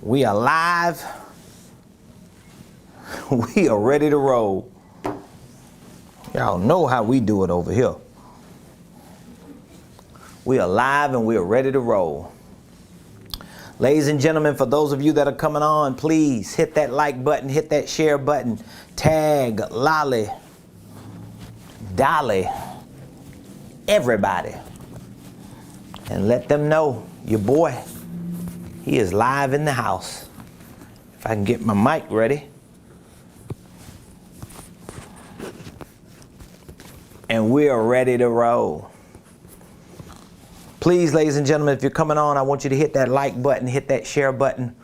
We are live. We are ready to roll. Y'all know how we do it over here. We are live and we are ready to roll. Ladies and gentlemen, for those of you that are coming on, please hit that like button, hit that share button, tag Lolly, Dolly, everybody, and let them know your boy, he is live in the house. If I can get my mic ready. And we are ready to roll. Please, ladies and gentlemen, if you're coming on, I want you to hit that like button, hit that share button,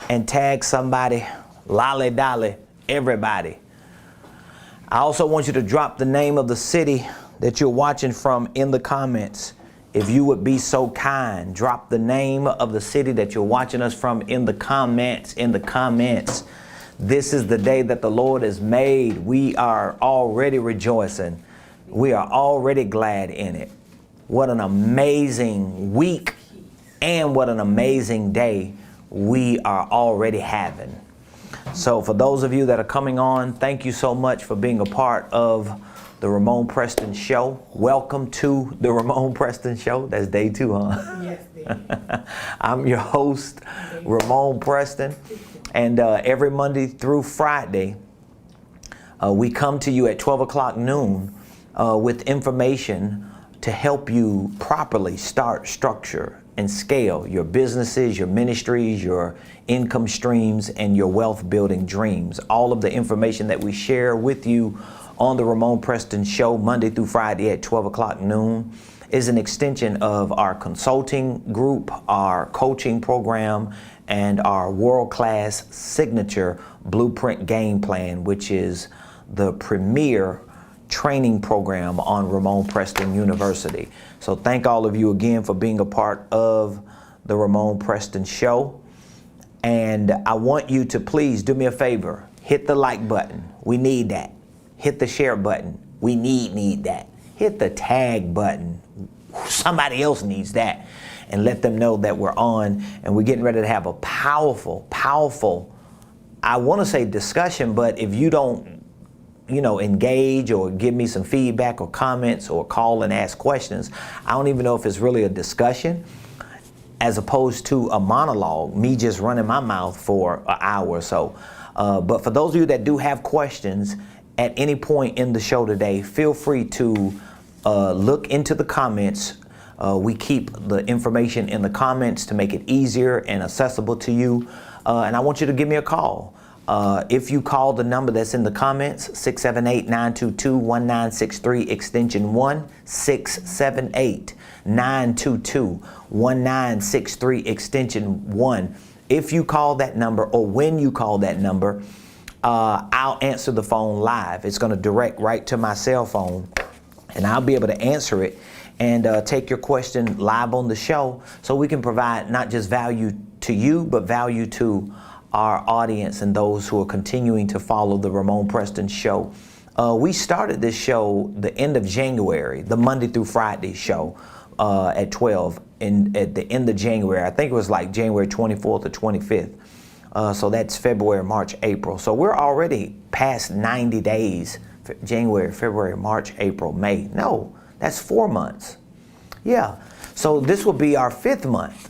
and tag somebody, Lolly Dolly, everybody. I also want you to drop the name of the city that you're watching from in the comments. If you would be so kind, drop the name of the city that you're watching us from in the comments, This is the day that the Lord has made. We are already rejoicing. We are already glad in it. What an amazing week and what an amazing day we are already having. So for those of you that are coming on, thank you so much for being a part of the Ramon Preston Show. Welcome to the Ramon Preston Show. That's day 2, huh? Yes, I'm your host, Ramon Preston. And every Monday through Friday, we come to you at 12 o'clock noon with information to help you properly start, structure, and scale your businesses, your ministries, your income streams, and your wealth building dreams. All of the information that we share with you on the Ramon Preston Show Monday through Friday at 12 o'clock noon is an extension of our consulting group, our coaching program, and our world-class signature blueprint game plan, which is the premier training program on Ramon Preston University. So thank all of you again for being a part of the Ramon Preston Show. And I want you to please do me a favor. Hit the like button. We need that. Hit the share button. We need that. Hit the tag button. Somebody else needs that. And let them know that we're on and we're getting ready to have a powerful, I want to say discussion, but if you don't, engage or give me some feedback or comments or call and ask questions, I don't even know if it's really a discussion as opposed to a monologue, me just running my mouth for an hour or so. But for those of you that do have questions at any point in the show today, feel free to look into the comments. We keep the information in the comments to make it easier and accessible to you. And I want you to give me a call. If you call the number that's in the comments, 678-922-1963, extension 1, 678-922-1963, extension 1. If you call that number or when you call that number, I'll answer the phone live. It's going to direct right to my cell phone, and I'll be able to answer it and take your question live on the show so we can provide not just value to you, but value to our audience and those who are continuing to follow the Ramon Preston Show. We started this show the end of January, the Monday through Friday show at 12 at the end of January. I think it was like January 24th or 25th. So that's February, March, April. So we're already past 90 days, January, February, March, April, May. No, that's 4 months. Yeah, so this will be our 5th month.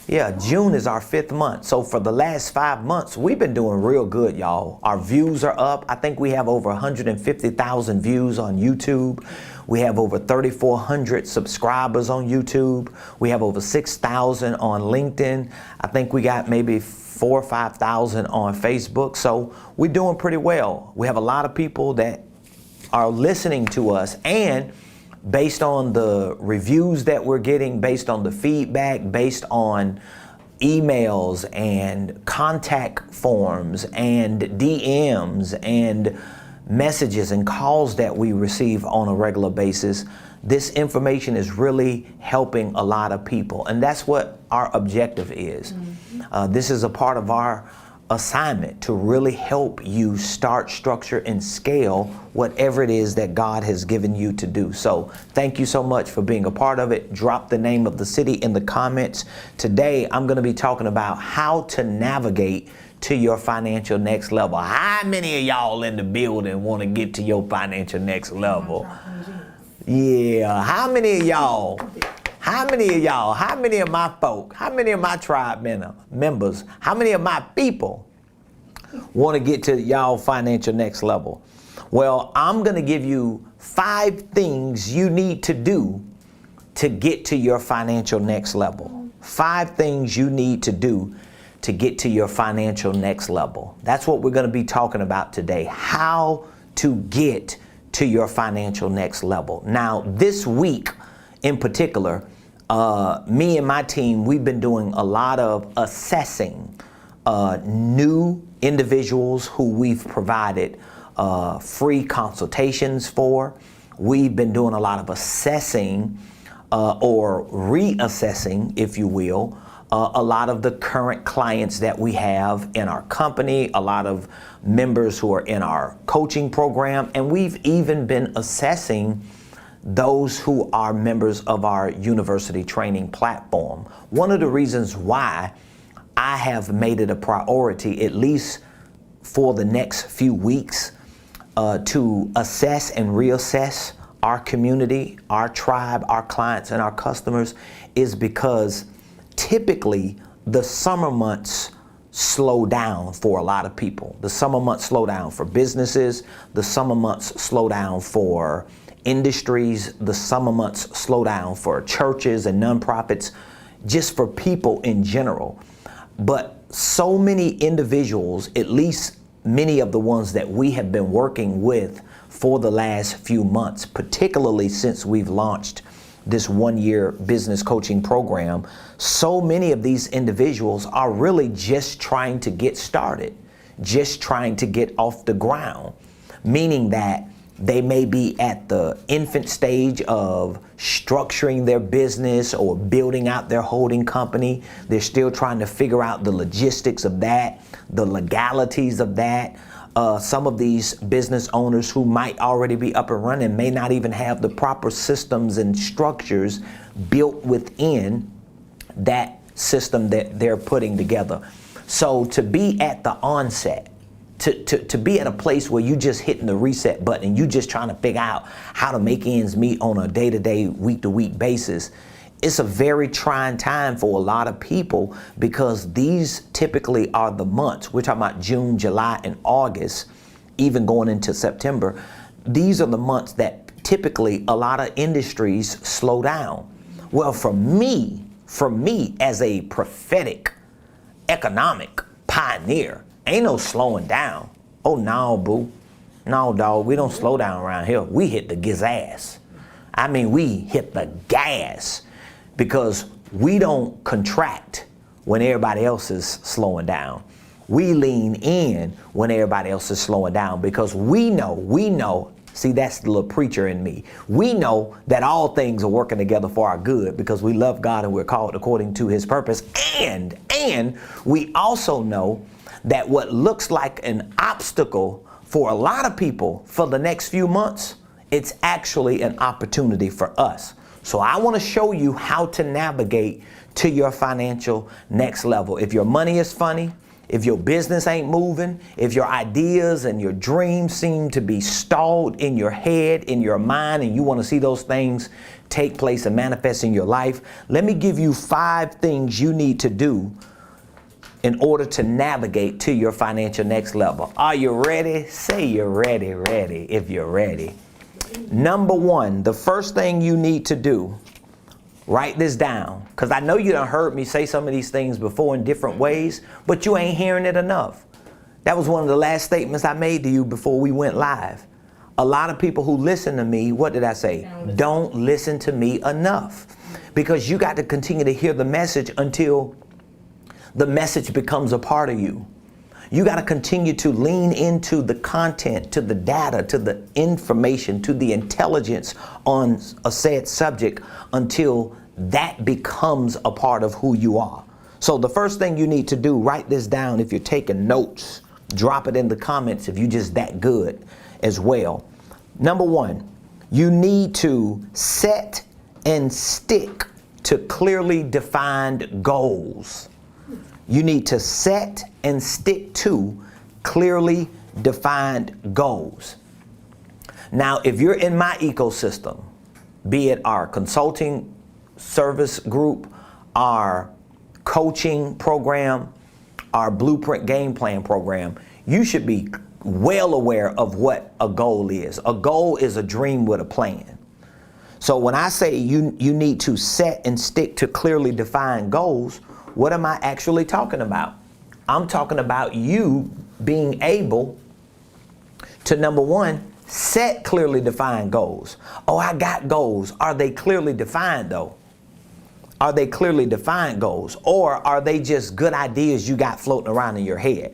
Yeah, June is our 5th month. So for the last 5 months, we've been doing real good, y'all. Our views are up. I think we have over 150,000 views on YouTube. We have over 3,400 subscribers on YouTube. We have over 6,000 on LinkedIn. I think we got maybe 4,000 or 5,000 on Facebook. So we're doing pretty well. We have a lot of people that are listening to us, and based on the reviews that we're getting, based on the feedback, based on emails and contact forms and DMs and messages and calls that we receive on a regular basis, this information is really helping a lot of people. And that's what our objective is. This is a part of our assignment to really help you start, structure, and scale whatever it is that God has given you to do. So thank you so much for being a part of it. Drop the name of the city in the comments. Today, I'm going to be talking about how to navigate to your financial next level. How many of y'all in the building want to get to your financial next level? Yeah, how many of y'all? How many of y'all, how many of my folk, how many of my tribe members, how many of my people want to get to y'all financial next level? Well, I'm going to give you 5 things you need to do to get to your financial next level. 5 things you need to do to get to your financial next level. That's what we're going to be talking about today. How to get to your financial next level. Now, this week in particular, me and my team, we've been doing a lot of assessing new individuals who we've provided free consultations for. We've been doing a lot of assessing or reassessing, if you will, a lot of the current clients that we have in our company, a lot of members who are in our coaching program, and we've even been assessing those who are members of our university training platform. One of the reasons why I have made it a priority, at least for the next few weeks, to assess and reassess our community, our tribe, our clients, and our customers, is because typically the summer months slow down for a lot of people. The summer months slow down for businesses. The summer months slow down for industries. The summer months slow down for churches and nonprofits, just for people in general. But so many individuals, at least many of the ones that we have been working with for the last few months, particularly since we've launched this 1-year business coaching program, so many of these individuals are really just trying to get started, just trying to get off the ground, meaning that they may be at the infant stage of structuring their business or building out their holding company. They're still trying to figure out the logistics of that, the legalities of that. Some of these business owners who might already be up and running may not even have the proper systems and structures built within that system that they're putting together. So to be at the onset, to be at a place where you just hitting the reset button and you just trying to figure out how to make ends meet on a day-to-day, week-to-week basis, it's a very trying time for a lot of people, because these typically are the months, we're talking about June, July, and August, even going into September. These are the months that typically a lot of industries slow down. Well, for me as a prophetic economic pioneer, ain't no slowing down. Oh, no, boo. No, dog, we don't slow down around here. We hit the gas. I mean, we hit the gas, because we don't contract when everybody else is slowing down. We lean in when everybody else is slowing down, because we know, see, that's the little preacher in me. We know that all things are working together for our good, because we love God and we're called according to his purpose. And we also know that what looks like an obstacle for a lot of people for the next few months, it's actually an opportunity for us. So I want to show you how to navigate to your financial next level. If your money is funny, if your business ain't moving, if your ideas and your dreams seem to be stalled in your head, in your mind, and you want to see those things take place and manifest in your life, let me give you 5 things you need to do in order to navigate to your financial next level. Are you ready? Say you're ready, if you're ready. Number 1, the first thing you need to do, write this down, because I know you done heard me say some of these things before in different ways, but you ain't hearing it enough. That was one of the last statements I made to you before we went live. A lot of people who listen to me, what did I say? Don't listen to me enough, because you got to continue to hear the message until the message becomes a part of you. You got to continue to lean into the content, to the data, to the information, to the intelligence on a said subject until that becomes a part of who you are. So the first thing you need to do, write this down. If you're taking notes, drop it in the comments if you're just that good as well. Number one, you need to set and stick to clearly defined goals. You need to set and stick to clearly defined goals. Now, if you're in my ecosystem, be it our consulting service group, our coaching program, our blueprint game plan program, you should be well aware of what a goal is. A goal is a dream with a plan. So when I say you need to set and stick to clearly defined goals, what am I actually talking about? I'm talking about you being able to, number one, set clearly defined goals. Oh, I got goals. Are they clearly defined though? Are they clearly defined goals? Or are they just good ideas you got floating around in your head?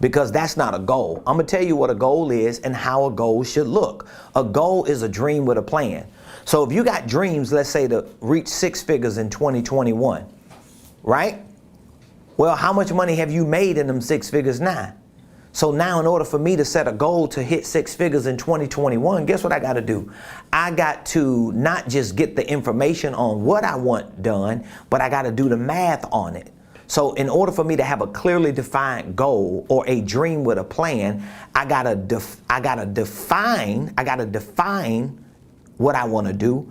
Because that's not a goal. I'm gonna tell you what a goal is and how a goal should look. A goal is a dream with a plan. So if you got dreams, let's say to reach 6 figures in 2021, right? Well, how much money have you made in them 6 figures now? So now in order for me to set a goal to hit 6 figures in 2021, guess what I got to do? I got to not just get the information on what I want done, but I got to do the math on it. So in order for me to have a clearly defined goal or a dream with a plan, I got to define what I want to do.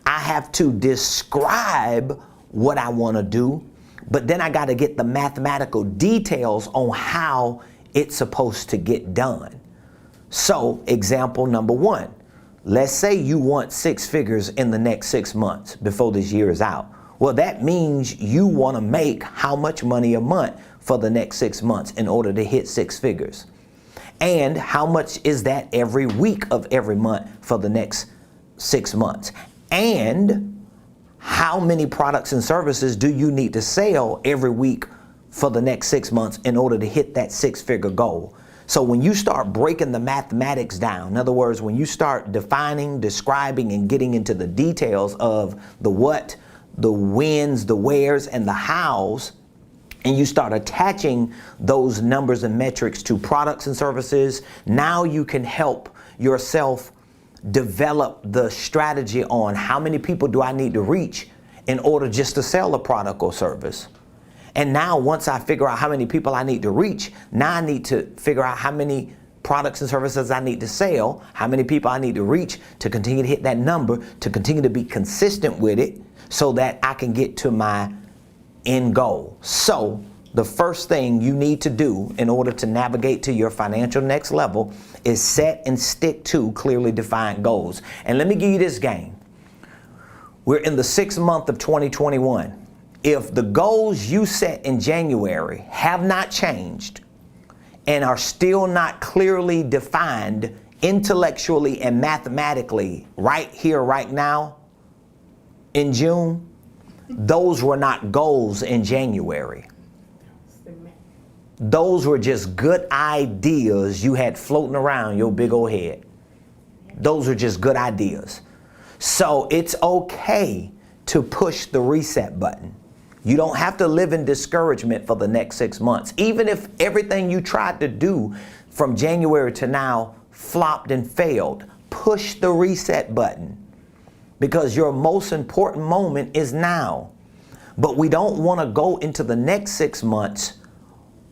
I have to describe what I want to do, but then I got to get the mathematical details on how it's supposed to get done. So example number one, let's say you want 6 figures in the next 6 months before this year is out. Well, that means you want to make how much money a month for the next 6 months in order to hit 6 figures? And how much is that every week of every month for the next 6 months? And how many products and services do you need to sell every week for the next 6 months in order to hit that 6-figure goal? So when you start breaking the mathematics down, in other words, when you start defining, describing, and getting into the details of the what, the whens, the wheres, and the hows, and you start attaching those numbers and metrics to products and services, now you can help yourself develop the strategy on how many people do I need to reach in order just to sell a product or service. And now once I figure out how many people I need to reach, now I need to figure out how many products and services I need to sell, how many people I need to reach to continue to hit that number, to continue to be consistent with it so that I can get to my end goal. So the first thing you need to do in order to navigate to your financial next level is set and stick to clearly defined goals. And let me give you this game. We're in the 6th month of 2021. If the goals you set in January have not changed and are still not clearly defined intellectually and mathematically right here, right now in June, those were not goals in January. Those were just good ideas you had floating around your big old head. Those are just good ideas. So it's okay to push the reset button. You don't have to live in discouragement for the next 6 months. Even if everything you tried to do from January to now flopped and failed, push the reset button because your most important moment is now. But we don't want to go into the next 6 months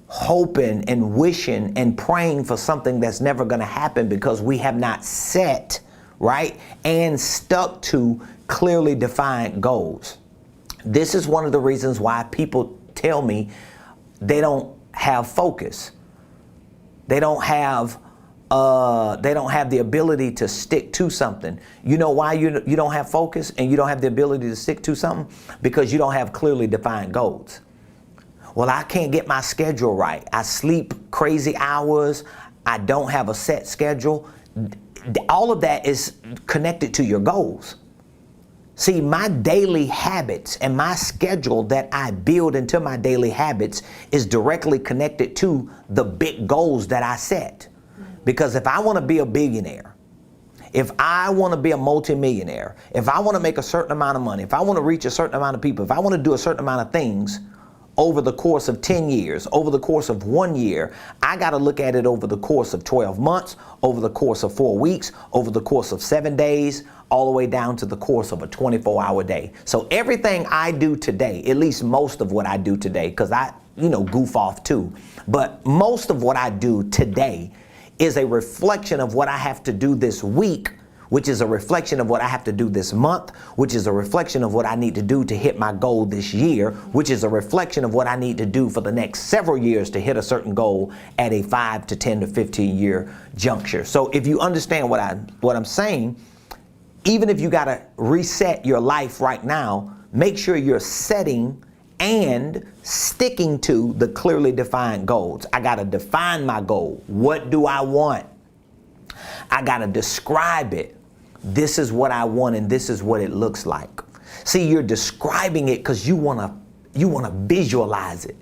hoping and wishing and praying for something that's never going to happen because we have not set, right, and stuck to clearly defined goals. This is one of the reasons why people tell me they don't have focus. They don't have the ability to stick to something. You know why you don't have focus and you don't have the ability to stick to something? Because you don't have clearly defined goals. Well, I can't get my schedule right. I sleep crazy hours. I don't have a set schedule. All of that is connected to your goals. See, my daily habits and my schedule that I build into my daily habits is directly connected to the big goals that I set. Because if I want to be a billionaire, if I want to be a multimillionaire, if I want to make a certain amount of money, if I want to reach a certain amount of people, if I want to do a certain amount of things over the course of 10 years, over the course of 1 year. I got to look at it over the course of 12 months, over the course of 4 weeks, over the course of 7 days, all the way down to the course of a 24-hour day. So everything I do today, at least most of what I do today, because I, goof off too, but most of what I do today is a reflection of what I have to do this week, which is a reflection of what I have to do this month, which is a reflection of what I need to do to hit my goal this year, which is a reflection of what I need to do for the next several years to hit a certain goal at a 5 to 10 to 15 year juncture. So if you understand what I'm saying, even if you got to reset your life right now, make sure you're setting and sticking to the clearly defined goals. I got to define my goal. What do I want? I got to describe it. This is what I want and this is what it looks like. See, you're describing it because you want to visualize it.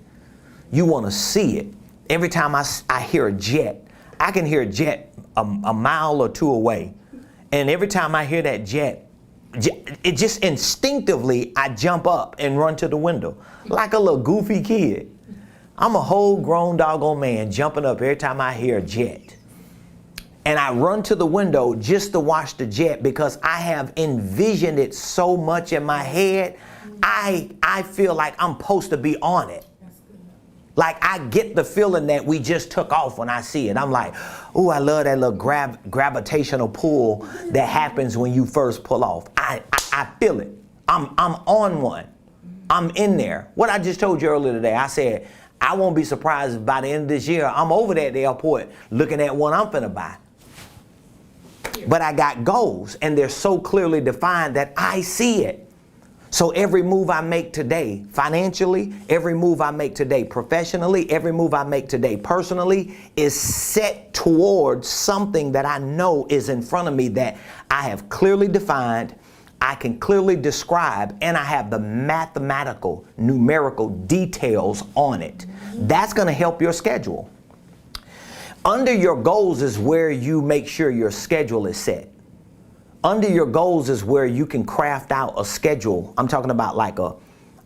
You want to see it. Every time I hear a jet, I can hear a jet a mile or two away. And every time I hear that jet, it just instinctively, I jump up and run to the window like a little goofy kid. I'm a whole grown doggone man jumping up every time I hear a jet. And I run to the window just to watch the jet because I have envisioned it so much in my head. I feel like I'm supposed to be on it. Like I get the feeling that we just took off when I see it. I'm like, oh, I love that little gravitational pull that happens when you first pull off. I feel it. I'm on one. I'm in there. What I just told you earlier today, I said, I won't be surprised if by the end of this year, I'm over there at the airport looking at one I'm finna buy. But I got goals and they're so clearly defined that I see it. So every move I make today financially, every move I make today professionally, every move I make today personally is set towards something that I know is in front of me that I have clearly defined, I can clearly describe, and I have the mathematical, numerical details on it. That's going to help your schedule. Under your goals is where you make sure your schedule is set. Under your goals is where you can craft out a schedule. I'm talking about like a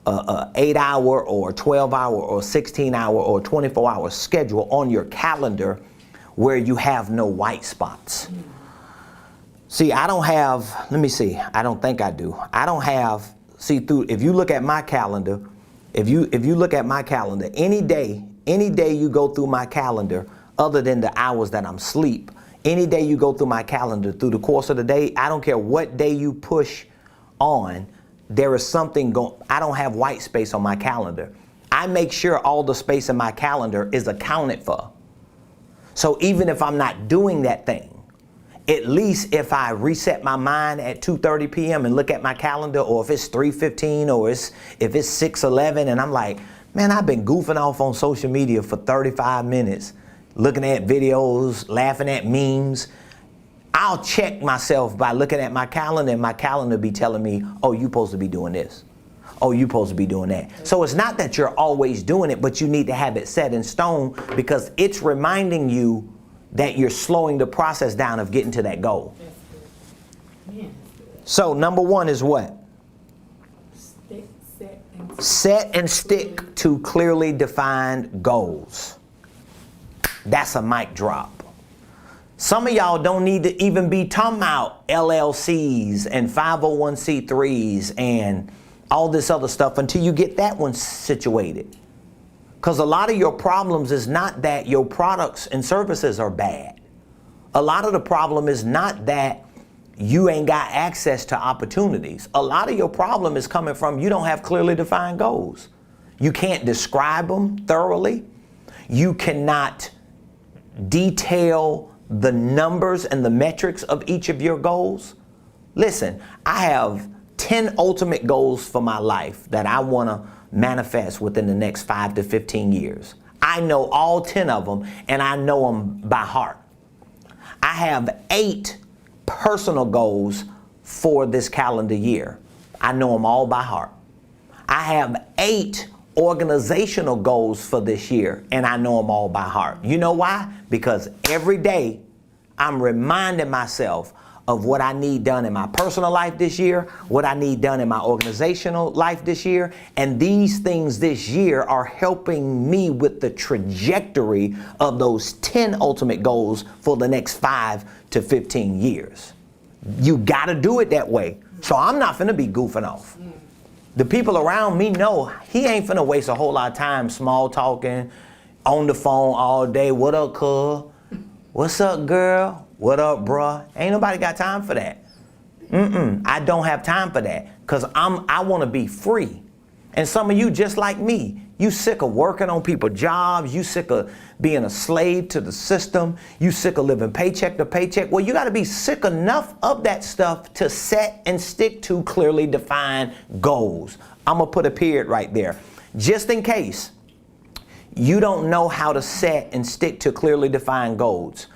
8-hour or 12-hour or 16-hour or 24-hour schedule on your calendar where you have no white spots. See, I don't have, let me see, I don't think I do. I don't have, see, if you look at my calendar, if you look at my calendar, any day you go through my calendar, other than the hours that I'm asleep, any day you go through my calendar through the course of the day, I don't care what day you push on, there is something going, I don't have white space on my calendar. I make sure all the space in my calendar is accounted for. So even if I'm not doing that thing, at least if I reset my mind at 2:30 p.m. and look at my calendar, or if it's 3:15 or if it's 6:11 and I'm like, man, I've been goofing off on social media for 35 minutes. Looking at videos, laughing at memes. I'll check myself by looking at my calendar and my calendar be telling me, oh, you're supposed to be doing this. Oh, you're supposed to be doing that. So it's not that you're always doing it, but you need to have it set in stone because it's reminding you that you're slowing the process down of getting to that goal. So number one is what? Set and stick to clearly defined goals. That's a mic drop. Some of y'all don't need to even be talking about LLCs and 501c3s and all this other stuff until you get that one situated. Because a lot of your problems is not that your products and services are bad. A lot of the problem is not that you ain't got access to opportunities. A lot of your problem is coming from you don't have clearly defined goals. You can't describe them thoroughly. You cannot detail the numbers and the metrics of each of your goals. Listen, I have 10 ultimate goals for my life that I want to manifest within the next 5 to 15 years. I know all 10 of them and I know them by heart. I have 8 personal goals for this calendar year. I know them all by heart. I have 8 organizational goals for this year and I know them all by heart. You know why? Because every day I'm reminding myself of what I need done in my personal life this year, what I need done in my organizational life this year. And these things this year are helping me with the trajectory of those 10 ultimate goals for the next 5 to 15 years. You got to do it that way. So I'm not finna be goofing off. The people around me know he ain't finna waste a whole lot of time small talking on the phone all day. What up, cuz? What's up, girl? What up, bruh? Ain't nobody got time for that. I don't have time for that because I want to be free. And some of you just like me, you sick of working on people's jobs. You sick of being a slave to the system. You sick of living paycheck to paycheck. Well, you got to be sick enough of that stuff to set and stick to clearly defined goals. I'm going to put a period right there. Just in case you don't know how to set and stick to clearly defined goals,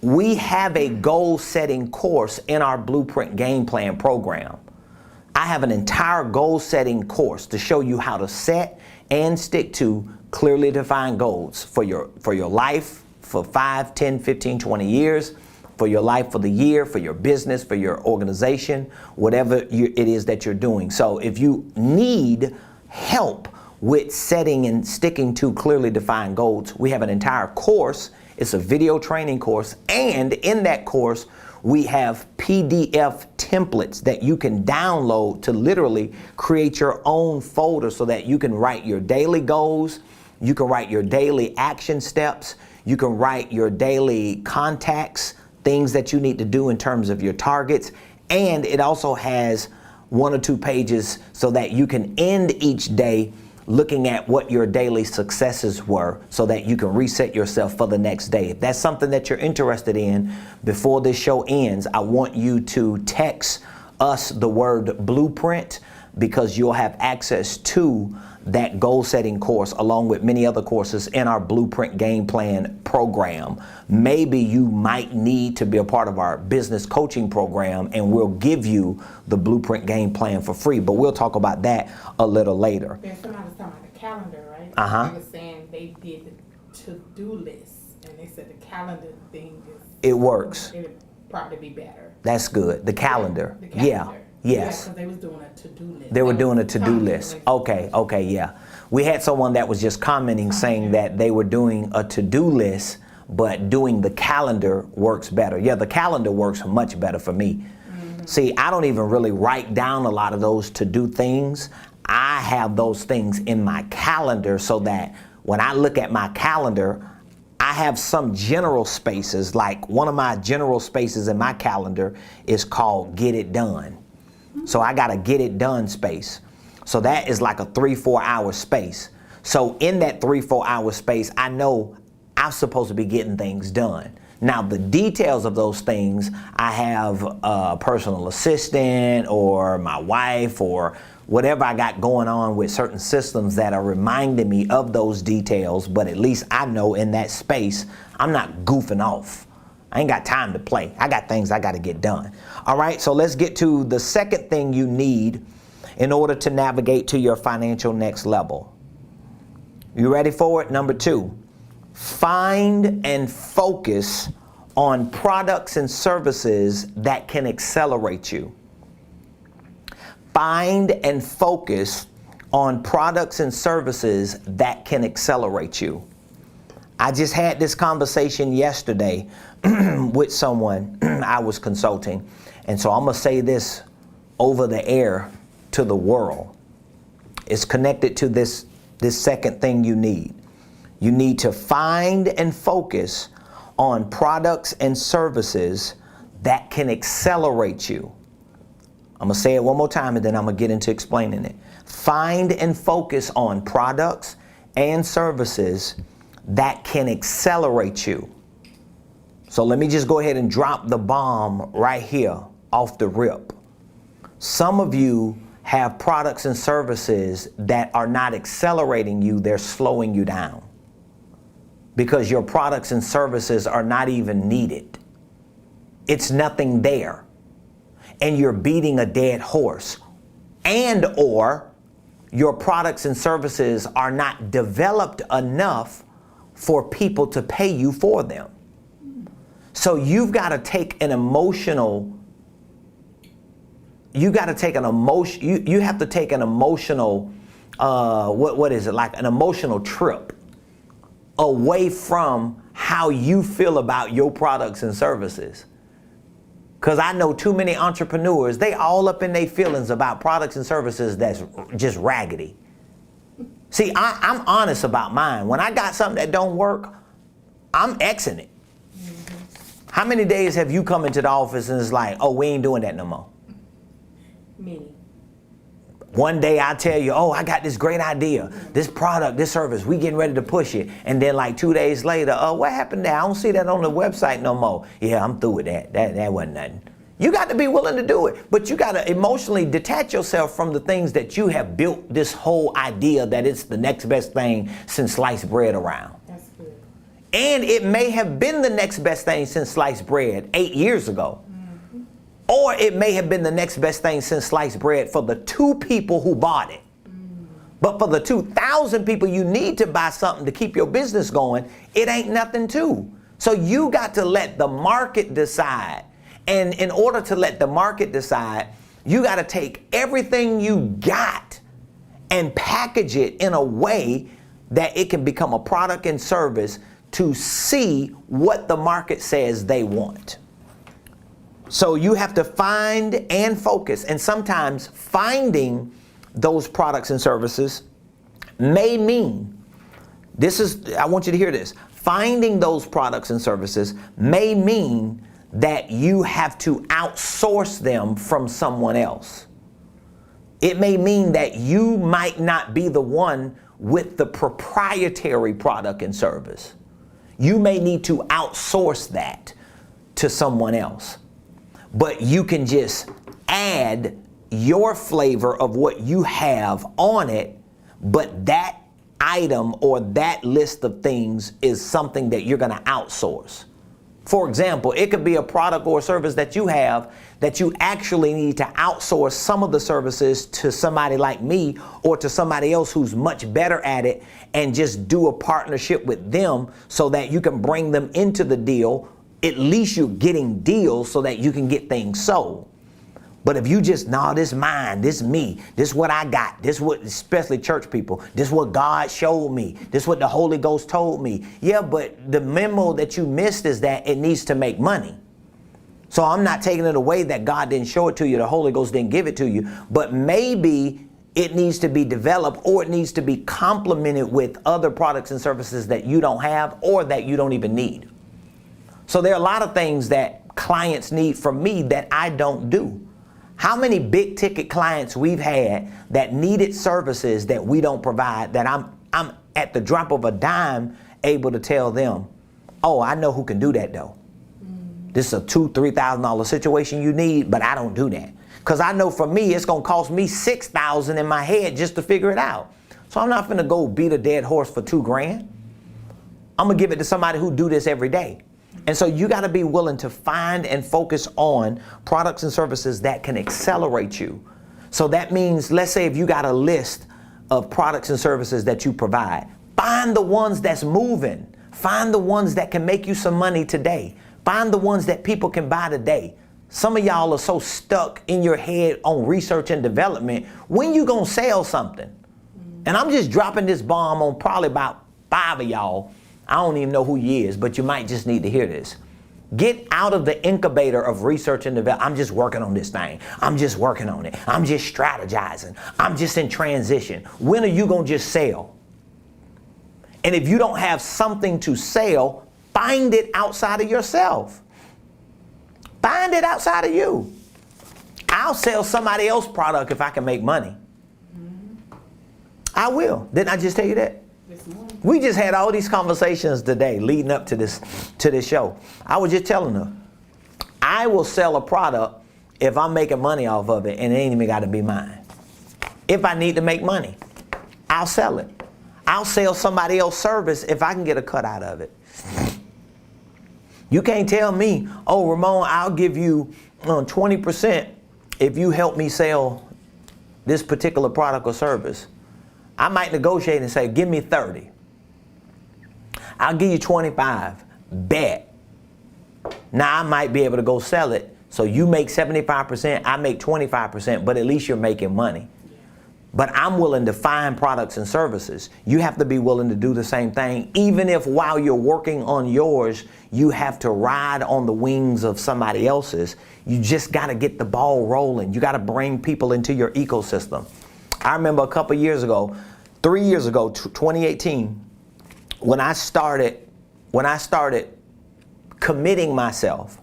we have a goal setting course in our Blueprint Game Plan program. I have an entire goal setting course to show you how to set and stick to clearly defined goals for your life for 5, 10, 15, 20 years, for your life for the year, for your business, for your organization, whatever it is that you're doing. So if you need help with setting and sticking to clearly defined goals, we have an entire course. It's a video training course, and in that course we have PDF templates that you can download to literally create your own folder so that you can write your daily goals, you can write your daily action steps, you can write your daily contacts, things that you need to do in terms of your targets, and it also has 1 or 2 pages so that you can end each day looking at what your daily successes were so that you can reset yourself for the next day. If that's something that you're interested in, before this show ends, I want you to text us the word blueprint, because you'll have access to that goal setting course along with many other courses in our Blueprint Game Plan program. Maybe you might need to be a part of our business coaching program, and we'll give you the Blueprint Game Plan for free, but we'll talk about that a little later. There's somebody was talking about the calendar, right? They were saying they did the to-do list, and they said the calendar thing is... It works. It would probably be better. That's good. The calendar. The calendar. Yeah. Yes. Because they was doing a to-do list. They were doing a to-do list. Okay, yeah. We had someone that was just commenting saying that they were doing a to-do list, but doing the calendar works better. Yeah, the calendar works much better for me. See, I don't even really write down a lot of those to-do things. I have those things in my calendar so that when I look at my calendar, I have some general spaces. Like one of my general spaces in my calendar is called Get It Done. So I got a get it done space. So that is like a 3-4 hour space. So in that 3-4 hour space, I know I'm supposed to be getting things done. Now the details of those things, I have a personal assistant or my wife or whatever I got going on with certain systems that are reminding me of those details. But at least I know in that space, I'm not goofing off. I ain't got time to play. I got things I got to get done. All right, so let's get to the second thing you need in order to navigate to your financial next level. You ready for it? Number 2, find and focus on products and services that can accelerate you. Find and focus on products and services that can accelerate you. I just had this conversation yesterday with someone I was consulting. And so I'm going to say this over the air to the world. It's connected to this second thing you need. You need to find and focus on products and services that can accelerate you. I'm going to say it one more time and then I'm going to get into explaining it. Find and focus on products and services that can accelerate you. So let me just go ahead and drop the bomb right here off the rip. Some of you have products and services that are not accelerating you, they're slowing you down. Because your products and services are not even needed. It's nothing there. And you're beating a dead horse. And or your products and services are not developed enough for people to pay you for them. So you've got to take an emotional you got to take an emotion. You have to take an emotional, what is it, like an emotional trip away from how you feel about your products and services. Because I know too many entrepreneurs, they all up in their feelings about products and services that's just raggedy. See, I'm honest about mine. When I got something that don't work, I'm Xing it. How many days have you come into the office and it's like, oh, we ain't doing that no more? Many. One day I tell you, oh, I got this great idea, this product, this service, we getting ready to push it. And then like 2 days later, what happened there? I don't see that on the website no more. Yeah, I'm through with that. That wasn't nothing. You got to be willing to do it, but you got to emotionally detach yourself from the things that you have built this whole idea that it's the next best thing since sliced bread around. That's good. And it may have been the next best thing since sliced bread 8 years ago. Or it may have been the next best thing since sliced bread for the 2 people who bought it. But for the 2,000 people you need to buy something to keep your business going, it ain't nothing to. So you got to let the market decide. And in order to let the market decide, you got to take everything you got and package it in a way that it can become a product and service to see what the market says they want. So you have to find and focus, and sometimes finding those products and services may mean, I want you to hear this, finding those products and services may mean that you have to outsource them from someone else. It may mean that you might not be the one with the proprietary product and service. You may need to outsource that to someone else. But you can just add your flavor of what you have on it, but that item or that list of things is something that you're going to outsource. For example, it could be a product or service that you have that you actually need to outsource some of the services to somebody like me or to somebody else who's much better at it, and just do a partnership with them so that you can bring them into the deal. At least you're getting deals so that you can get things sold. But if you just, this mine, this me, this what I got, this what, especially church people, this what God showed me, this what the Holy Ghost told me. Yeah, but the memo that you missed is that it needs to make money. So I'm not taking it away that God didn't show it to you, the Holy Ghost didn't give it to you, but maybe it needs to be developed, or it needs to be complemented with other products and services that you don't have or that you don't even need. So there are a lot of things that clients need from me that I don't do. How many big ticket clients we've had that needed services that we don't provide, that I'm at the drop of a dime able to tell them, oh, I know who can do that though. This is a $2,000-$3,000 situation you need, but I don't do that. Because I know for me, it's going to cost me $6,000 in my head just to figure it out. So I'm not going to go beat a dead horse for $2,000. I'm going to give it to somebody who do this every day. And so you got to be willing to find and focus on products and services that can accelerate you. So that means, let's say if you got a list of products and services that you provide, find the ones that's moving. Find the ones that can make you some money today. Find the ones that people can buy today. Some of y'all are so stuck in your head on research and development. When you gonna sell something? And I'm just dropping this bomb on probably about 5 of y'all. I don't even know who you is, but you might just need to hear this. Get out of the incubator of research and development. I'm just working on this thing. I'm just working on it. I'm just strategizing. I'm just in transition. When are you going to just sell? And if you don't have something to sell, find it outside of yourself. Find it outside of you. I'll sell somebody else's product if I can make money. I will. Didn't I just tell you that? We just had all these conversations today leading up to this show. I was just telling her, I will sell a product if I'm making money off of it, and it ain't even got to be mine. If I need to make money, I'll sell it. I'll sell somebody else's service if I can get a cut out of it. You can't tell me, oh, Ramon, I'll give you 20% if you help me sell this particular product or service. I might negotiate and say, give me 30. I'll give you 25. Bet. Now I might be able to go sell it So you make 75%, I make 25%, but at least you're making money. But I'm willing to find products and services. You have to be willing to do the same thing, even if while you're working on yours, you have to ride on the wings of somebody else's. You just got to get the ball rolling. You got to bring people into your ecosystem. I remember a couple years ago, 3 years ago, 2018, when I started committing myself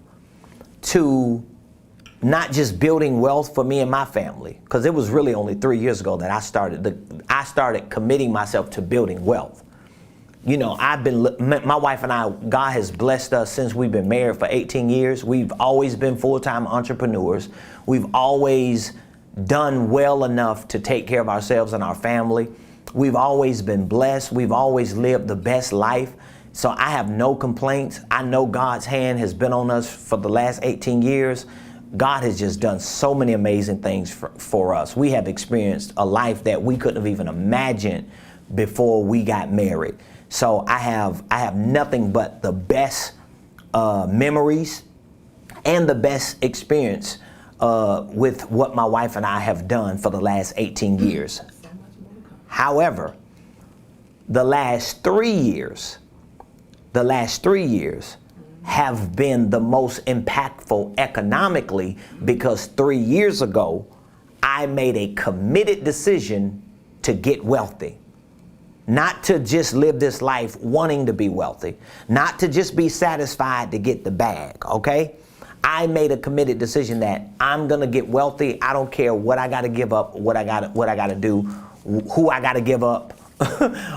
to not just building wealth for me and my family, because it was really only 3 years ago that I started committing myself to building wealth. You know, my wife and I, God has blessed us since we've been married for 18 years. We've always been full-time entrepreneurs. We've always done well enough to take care of ourselves and our family. We've always been blessed. We've always lived the best life. So I have no complaints. I know God's hand has been on us for the last 18 years. God has just done so many amazing things for us. We have experienced a life that we couldn't have even imagined before we got married. So I have nothing but the best memories and the best experience with what my wife and I have done for the last 18 years. However, the last 3 years have been the most impactful economically, because 3 years ago, I made a committed decision to get wealthy. Not to just live this life wanting to be wealthy, not to just be satisfied to get the bag, okay? I made a committed decision that I'm gonna get wealthy. I don't care what I gotta give up, what I gotta do, who I gotta give up,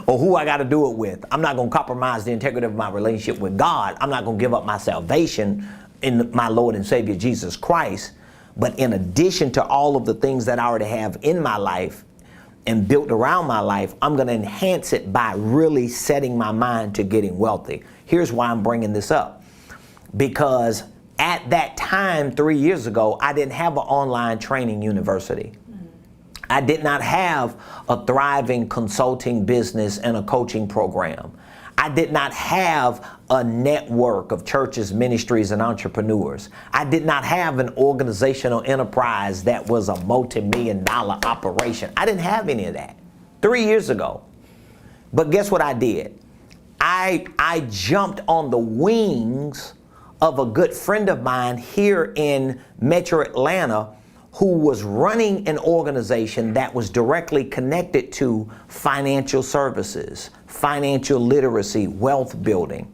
or who I got to do it with. I'm not going to compromise the integrity of my relationship with God. I'm not going to give up my salvation in my Lord and Savior Jesus Christ. But in addition to all of the things that I already have in my life and built around my life, I'm going to enhance it by really setting my mind to getting wealthy. Here's why I'm bringing this up. Because at that time, 3 years ago, I didn't have an online training university. I did not have a thriving consulting business and a coaching program. I did not have a network of churches, ministries, and entrepreneurs. I did not have an organizational enterprise that was a multi-million-dollar operation. I didn't have any of that 3 years ago. But guess what I did? I jumped on the wings of a good friend of mine here in Metro Atlanta, who was running an organization that was directly connected to financial services, financial literacy, wealth building.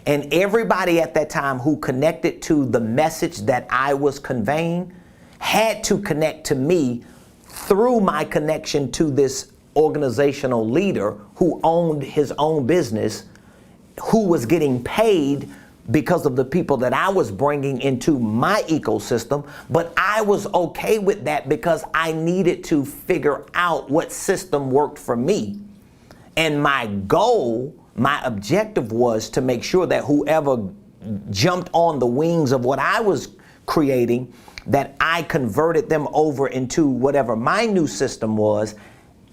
And everybody at that time who connected to the message that I was conveying had to connect to me through my connection to this organizational leader who owned his own business, who was getting paid because of the people that I was bringing into my ecosystem. But I was okay with that because I needed to figure out what system worked for me. And my goal, my objective was to make sure that whoever jumped on the wings of what I was creating, that I converted them over into whatever my new system was,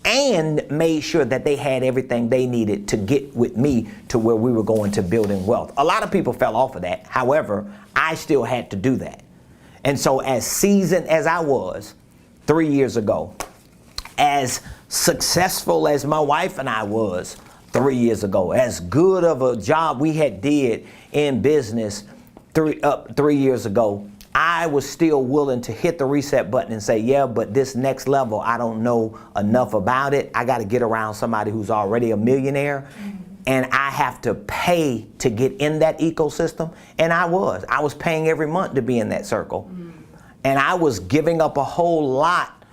and made sure that they had everything they needed to get with me to where we were going to building wealth. A lot of people fell off of that. However, I still had to do that. And so as seasoned as I was 3 years ago, as successful as my wife and I was 3 years ago, as good of a job we had did in business 3 years ago, I was still willing to hit the reset button and say, yeah, but this next level, I don't know enough about it. I got to get around somebody who's already a millionaire. And I have to pay to get in that ecosystem. And I was paying every month to be in that circle. And I was giving up a whole lot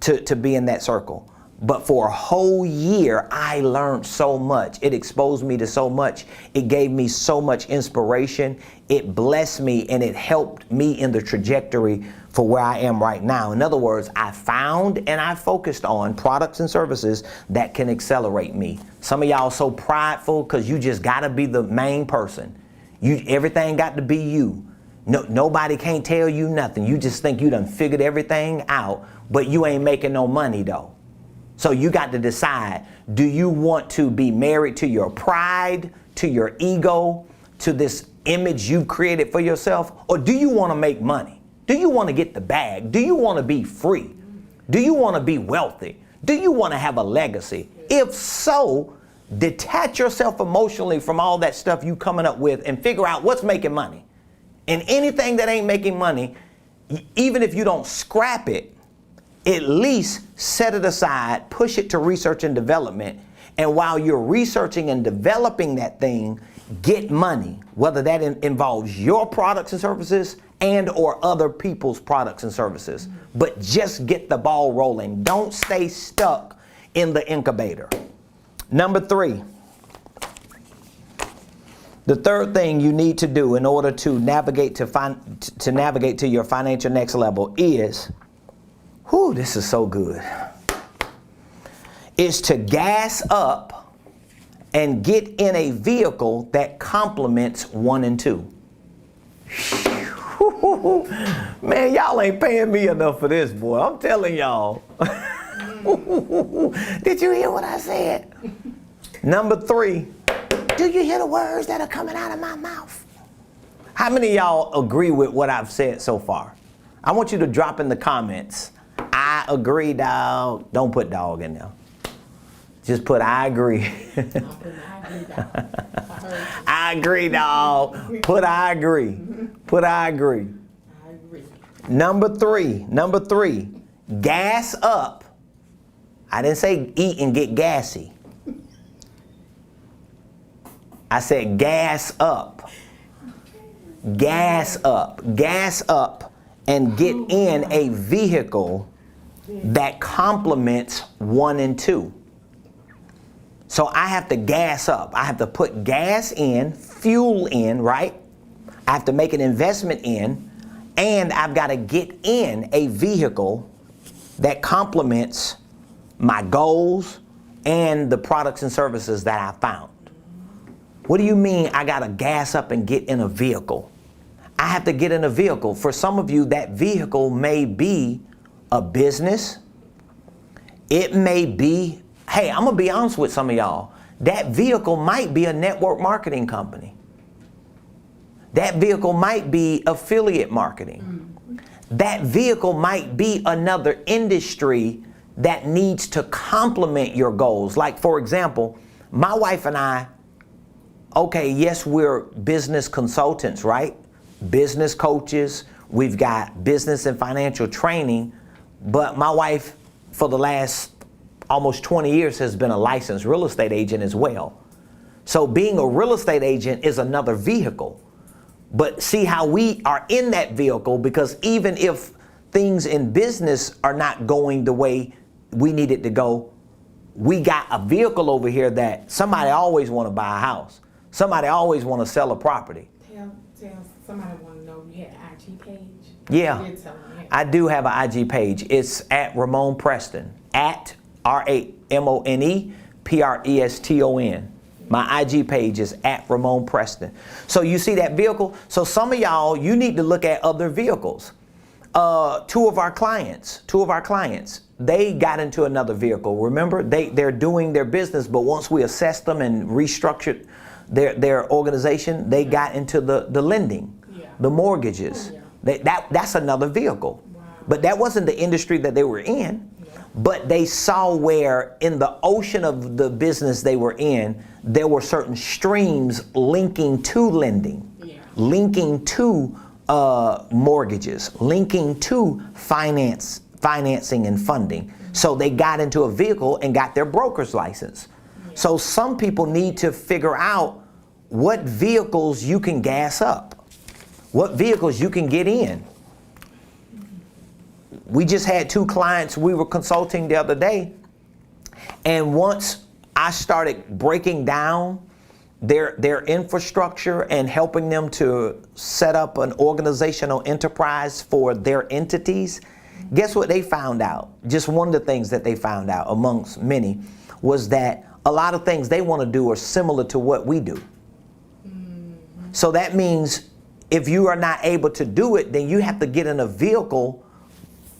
to be in that circle. But for a whole year, I learned so much. It exposed me to so much. It gave me so much inspiration. It blessed me, and it helped me in the trajectory for where I am right now. In other words, I found and I focused on products and services that can accelerate me. Some of y'all so prideful because you just got to be the main person. Everything got to be you. Nobody can't tell you nothing. You just think you done figured everything out, but you ain't making no money though. So you got to decide, do you want to be married to your pride, to your ego, to this image you've created for yourself, or do you want to make money? Do you want to get the bag? Do you want to be free? Do you want to be wealthy? Do you want to have a legacy? If so, detach yourself emotionally from all that stuff you coming up with and figure out what's making money. And anything that ain't making money, even if you don't scrap it, at least set it aside, push it to research and development. And while you're researching and developing that thing, get money, whether that involves your products and services and or other people's products and services. But just get the ball rolling. Don't stay stuck in the incubator. Number 3. The third thing you need to do in order to navigate to navigate to your financial next level is, this is so good, is to gas up and get in a vehicle that complements 1 and 2. Man, y'all ain't paying me enough for this, boy. I'm telling y'all. Did you hear what I said? Number 3, do you hear the words that are coming out of my mouth? How many of y'all agree with what I've said so far? I want you to drop in the comments, I agree, dog. Don't put dog in there. Just put I agree. I agree, dog. Put I agree. Put I agree. I agree. Number three, gas up. I didn't say eat and get gassy. I said gas up. Gas up. Gas up and get in a vehicle that complements 1 and 2. So I have to gas up. I have to put gas in, fuel in, right? I have to make an investment in, and I've got to get in a vehicle that complements my goals and the products and services that I found. What do you mean I got to gas up and get in a vehicle? I have to get in a vehicle. For some of you, that vehicle may be a business. It may be, hey, I'm going to be honest with some of y'all. That vehicle might be a network marketing company. That vehicle might be affiliate marketing. That vehicle might be another industry that needs to complement your goals. Like, for example, my wife and I, okay, yes, we're business consultants, right? Business coaches. We've got business and financial training. But my wife, for the last almost 20 years, has been a licensed real estate agent as well. So being a real estate agent is another vehicle. But see how we are in that vehicle, because even if things in business are not going the way we need it to go, we got a vehicle over here that somebody always want to buy a house. Somebody always want to sell a property. Tell somebody want to know if you had an IG page. Yeah, I do have an IG page. It's at Ramon Preston, at RamonePreston. My IG page is at Ramon Preston. So you see that vehicle? So some of y'all, you need to look at other vehicles. Two of our clients, they got into another vehicle. Remember, they're doing their business, but once we assessed them and restructured their organization, they got into the lending, the mortgages. That's another vehicle. Wow. But that wasn't the industry that they were in. But they saw where in the ocean of the business they were in, there were certain streams linking to lending, linking to mortgages, linking to financing and funding. So they got into a vehicle and got their broker's license. So some people need to figure out what vehicles you can gas up, what vehicles you can get in. We just had 2 clients we were consulting the other day, and once I started breaking down their infrastructure and helping them to set up an organizational enterprise for their entities, guess what they found out? Just one of the things that they found out, amongst many, was that a lot of things they want to do are similar to what we do. So that means if you are not able to do it, then you have to get in a vehicle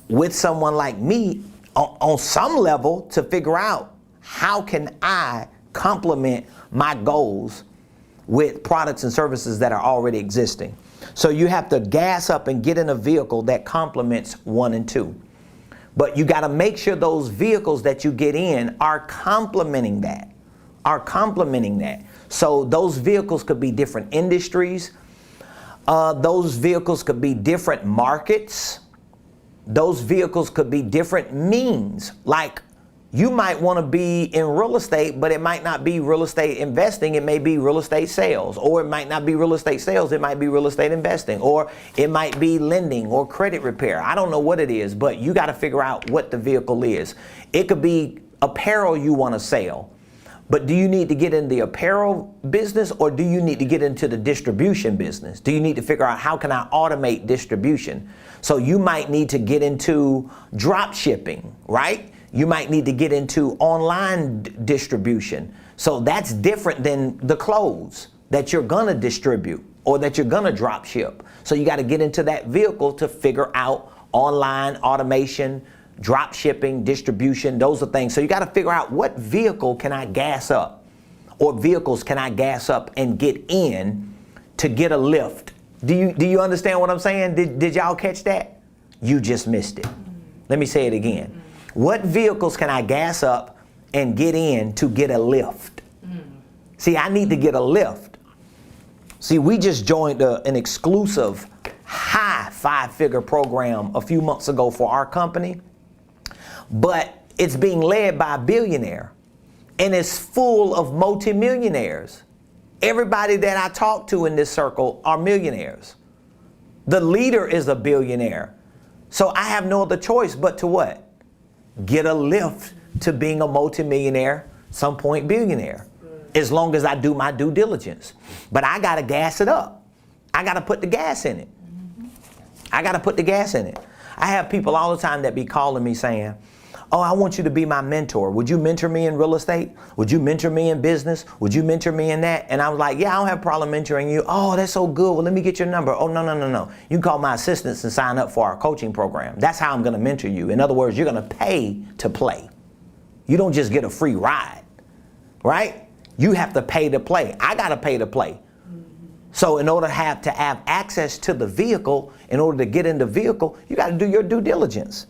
with someone like me on some level to figure out how can I complement my goals with products and services that are already existing. So you have to gas up and get in a vehicle that complements 1 and 2. But you got to make sure those vehicles that you get in are complementing that. So those vehicles could be different industries. Those vehicles could be different markets. Those vehicles could be different means. Like you might want to be in real estate, but it might not be real estate investing. It may be real estate sales, or it might not be real estate sales. It might be real estate investing, or it might be lending or credit repair. I don't know what it is, but you got to figure out what the vehicle is. It could be apparel you want to sell, but do you need to get in the apparel business, or do you need to get into the distribution business? Do you need to figure out how can I automate distribution? So you might need to get into drop shipping, right? You might need to get into online distribution. So that's different than the clothes that you're gonna distribute or that you're gonna drop ship. So you gotta get into that vehicle to figure out online automation, drop shipping, distribution, those are things. So you gotta figure out what vehicle can I gas up, or vehicles can I gas up and get in to get a lift. Do you understand what I'm saying? Did y'all catch that? You just missed it. Let me say it again. What vehicles can I gas up and get in to get a lift? See, I need to get a lift. See, we just joined an exclusive high 5-figure program a few months ago for our company, but it's being led by a billionaire and it's full of multimillionaires. Everybody that I talk to in this circle are millionaires. The leader is a billionaire. So I have no other choice but to what? Get a lift to being a multimillionaire, some point billionaire, as long as I do my due diligence. But I got to gas it up. I got to put the gas in it. I have people all the time that be calling me saying, oh, I want you to be my mentor. Would you mentor me in real estate? Would you mentor me in business? Would you mentor me in that? And I was like, yeah, I don't have a problem mentoring you. Oh, that's so good. Well, let me get your number. Oh, no. You can call my assistants and sign up for our coaching program. That's how I'm going to mentor you. In other words, you're going to pay to play. You don't just get a free ride, right? You have to pay to play. I got to pay to play. So in order to have access to the vehicle, in order to get in the vehicle, you got to do your due diligence.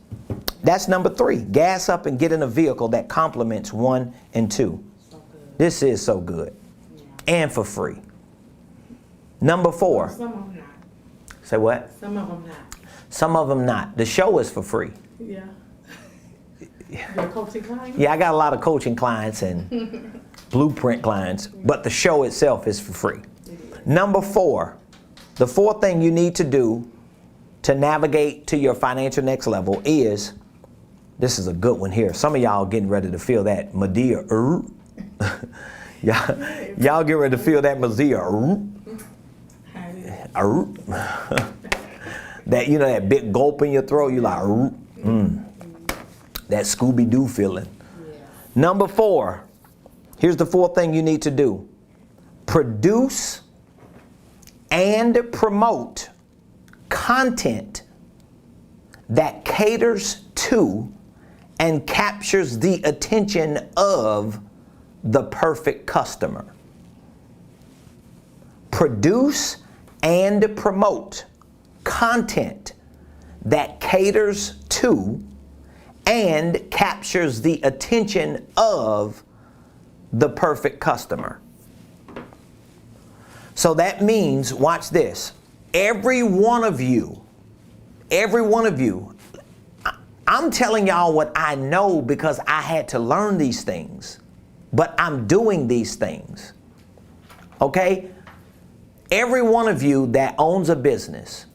That's number 3. Gas up and get in a vehicle that complements 1 and 2. So this is so good. Yeah. And for free. Number 4. Some of them not. Say what? Some of them not. Some of them not. The show is for free. Yeah. Your coaching clients? Yeah, I got a lot of coaching clients and blueprint clients, but the show itself is for free. Number 4. The 4th thing you need to do to navigate to your financial next level is, this is a good one here. Some of y'all getting ready to feel that Medea. y'all get ready to feel that Medea. That, you know, that big gulp in your throat. You like, that Scooby-Doo feeling. Yeah. Number 4. Here's the 4th thing you need to do. Produce and promote content that caters to and captures the attention of the perfect customer. Produce and promote content that caters to and captures the attention of the perfect customer. So that means, watch this, every one of you, I'm telling y'all what I know because I had to learn these things, but I'm doing these things, okay? Every one of you that owns a business,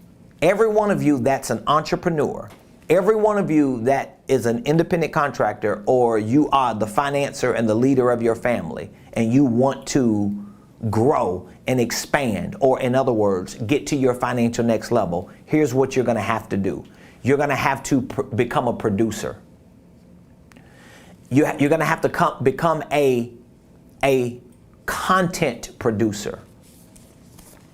every one of you that's an entrepreneur, every one of you that is an independent contractor, or you are the financer and the leader of your family, and you want to grow and expand, or in other words, get to your financial next level, here's what you're going to have to do. You're going to have to become a producer. You're going to have to become a content producer.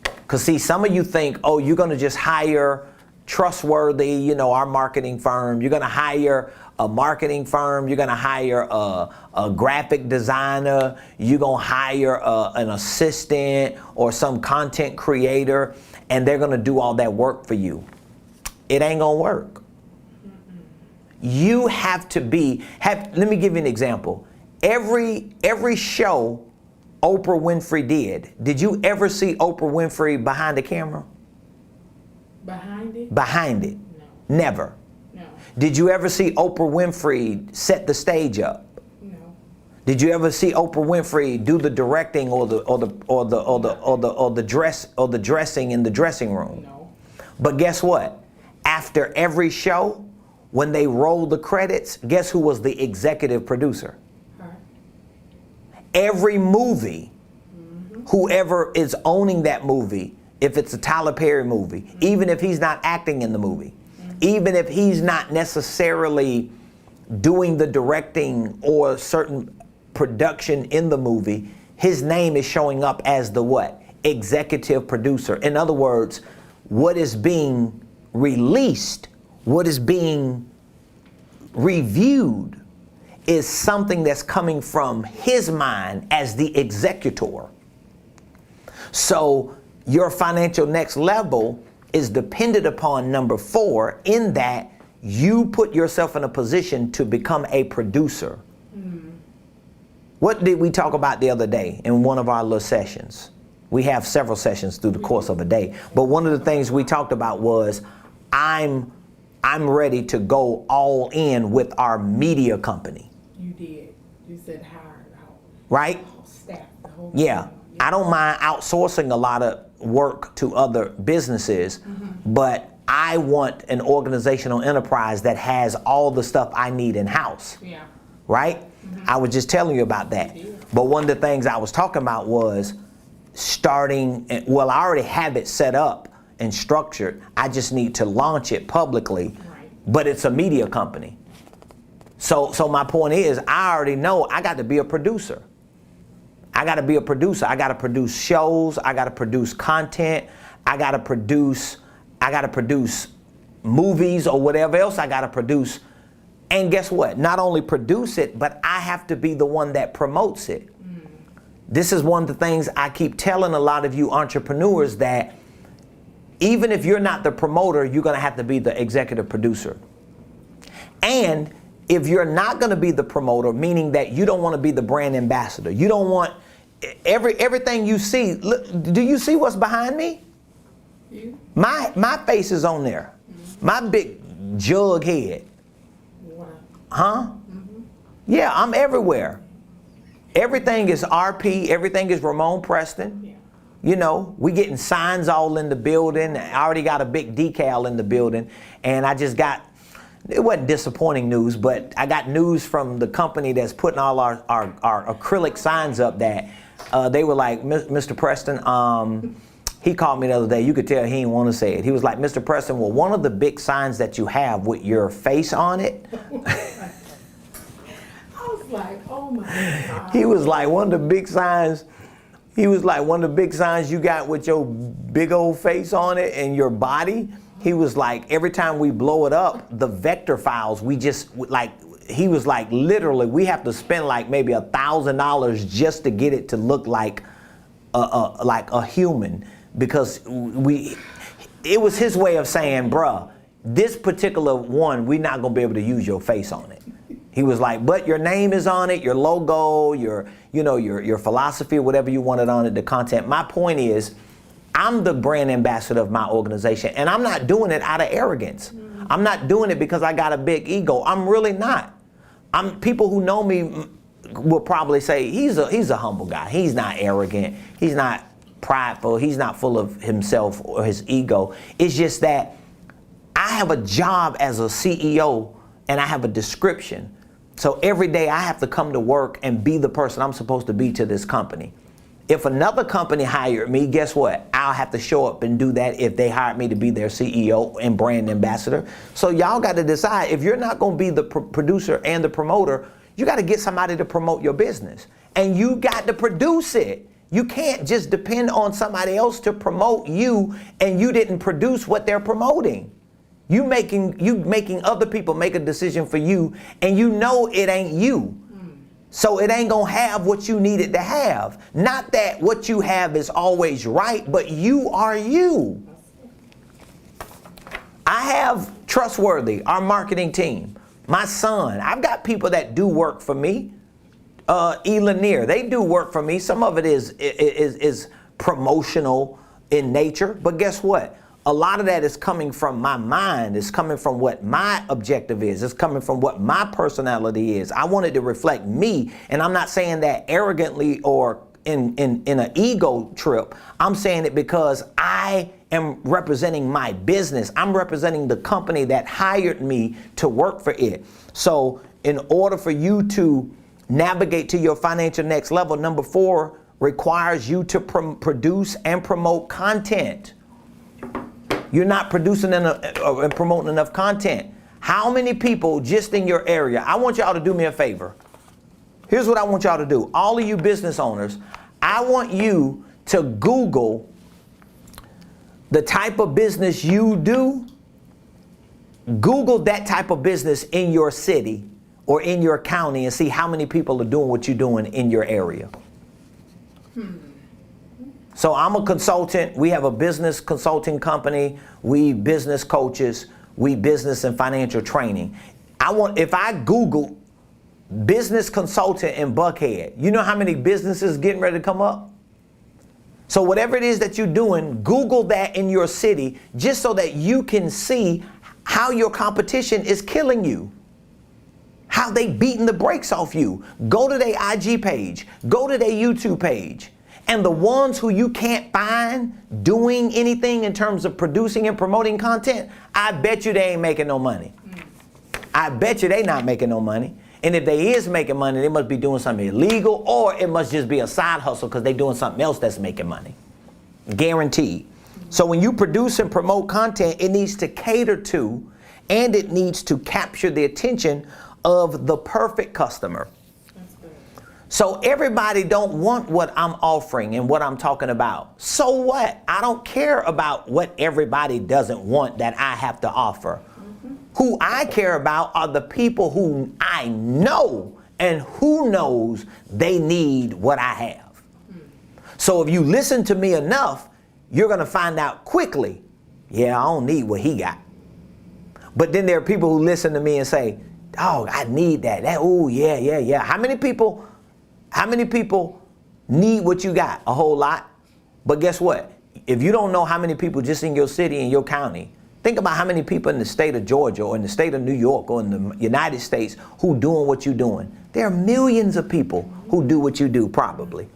Because see, some of you think, oh, you're going to just hire trustworthy, our marketing firm. You're going to hire a marketing firm. You're going to hire a graphic designer. You're going to hire an assistant or some content creator, and they're going to do all that work for you. It ain't going to work. You have to let me give you an example. Every show Oprah Winfrey did you ever see Oprah Winfrey behind the camera? Behind it? Behind it. No. Never. No. Did you ever see Oprah Winfrey set the stage up? No. Did you ever see Oprah Winfrey do the directing or the dressing in the dressing room? No. But guess what? After every show, when they rolled the credits, guess who was the executive producer? Her. Every movie, whoever is owning that movie, if it's a Tyler Perry movie, even if he's not acting in the movie, even if he's not necessarily doing the directing or certain production in the movie, his name is showing up as the what? Executive producer. In other words, what is being released, what is being reviewed is something that's coming from his mind as the executor. So your financial next level is dependent upon number 4 in that you put yourself in a position to become a producer. What did we talk about the other day in one of our little sessions? We have several sessions through the course of a day, but one of the things we talked about was I'm ready to go all in with our media company. You did. You said hired out. Right? Staff. The whole Yeah. thing. I don't mind outsourcing a lot of work to other businesses, but I want an organizational enterprise that has all the stuff I need in-house. Yeah. Right? I was just telling you about that. But one of the things I was talking about was starting, well, I already have it set up and structured. I just need to launch it publicly, Right. but it's a media company. So my point is, I already know I got to be a producer. I got to be a producer. I got to produce shows. I got to produce content. I got to produce movies or whatever else I got to produce. And guess what? Not only produce it, but I have to be the one that promotes it. This is one of the things I keep telling a lot of you entrepreneurs, that even if you're not the promoter, you're going to have to be the executive producer. And if you're not going to be the promoter, meaning that you don't want to be the brand ambassador, you don't want everything you see. Look, do you see what's behind me? You? My face is on there. My big jug head. Water. Huh? Yeah, I'm everywhere. Everything is RP. Everything is Ramon Preston. Yeah. You know, we getting signs all in the building. I already got a big decal in the building. And I just got, it wasn't disappointing news, but I got news from the company that's putting all our acrylic signs up that they were like, Mr. Preston, he called me the other day. You could tell he didn't want to say it. He was like, Mr. Preston, well, one of the big signs that you have with your face on it. I was like, oh my God. He was like, one of the big signs you got with your big old face on it and your body. He was like, every time we blow it up, the vector files, we just like, he was like, literally, we have to spend like maybe $1,000 just to get it to look like a human, because it was his way of saying, bruh, this particular one, we're not gonna be able to use your face on it. He was like, but your name is on it, your logo, your philosophy, whatever you wanted on it, the content. My point is, I'm the brand ambassador of my organization, and I'm not doing it out of arrogance. I'm not doing it because I got a big ego. I'm really not. People who know me will probably say he's a humble guy. He's not arrogant. He's not prideful. He's not full of himself or his ego. It's just that I have a job as a CEO, and I have a description. So every day I have to come to work and be the person I'm supposed to be to this company. If another company hired me, guess what? I'll have to show up and do that if they hired me to be their CEO and brand ambassador. So y'all got to decide, if you're not going to be the producer and the promoter, you got to get somebody to promote your business. And you got to produce it. You can't just depend on somebody else to promote you and you didn't produce what they're promoting. You making other people make a decision for you, and you know it ain't you. So it ain't gonna have what you need it to have. Not that what you have is always right, but you are you. I have Trustworthy, our marketing team. My son, I've got people that do work for me. Lanier, they do work for me. Some of it is promotional in nature, but guess what? A lot of that is coming from my mind. It's coming from what my objective is. It's coming from what my personality is. I want it to reflect me, and I'm not saying that arrogantly or in an ego trip. I'm saying it because I am representing my business. I'm representing the company that hired me to work for it. So in order for you to navigate to your financial next level, number 4 requires you to produce and promote content. You're not producing and promoting enough content. How many people just in your area? I want y'all to do me a favor. Here's what I want y'all to do. All of you business owners, I want you to Google the type of business you do. Google that type of business in your city or in your county and see how many people are doing what you're doing in your area. So I'm a consultant. We have a business consulting company. We business coaches. We business and financial training. If I Google business consultant in Buckhead, you know how many businesses getting ready to come up? So whatever it is that you're doing, Google that in your city just so that you can see how your competition is killing you. How they beating the brakes off you. Go to their IG page. Go to their YouTube page. And the ones who you can't find doing anything in terms of producing and promoting content, I bet you they ain't making no money. I bet you they not making no money. And if they is making money, they must be doing something illegal, or it must just be a side hustle because they doing something else that's making money. Guaranteed. So when you produce and promote content, it needs to cater to, and it needs to capture the attention of the perfect customer. So everybody don't want what I'm offering and what I'm talking about. So what? I don't care about what everybody doesn't want that I have to offer. Who I care about are the people who I know and who knows they need what I have. So if you listen to me enough, you're going to find out quickly, yeah, I don't need what he got. But then there are people who listen to me and say, oh, I need that. Oh, yeah. How many people need what you got? A whole lot. But guess what? If you don't know how many people just in your city and your county, think about how many people in the state of Georgia or in the state of New York or in the United States who doing what you're doing. There are millions of people who do what you do probably.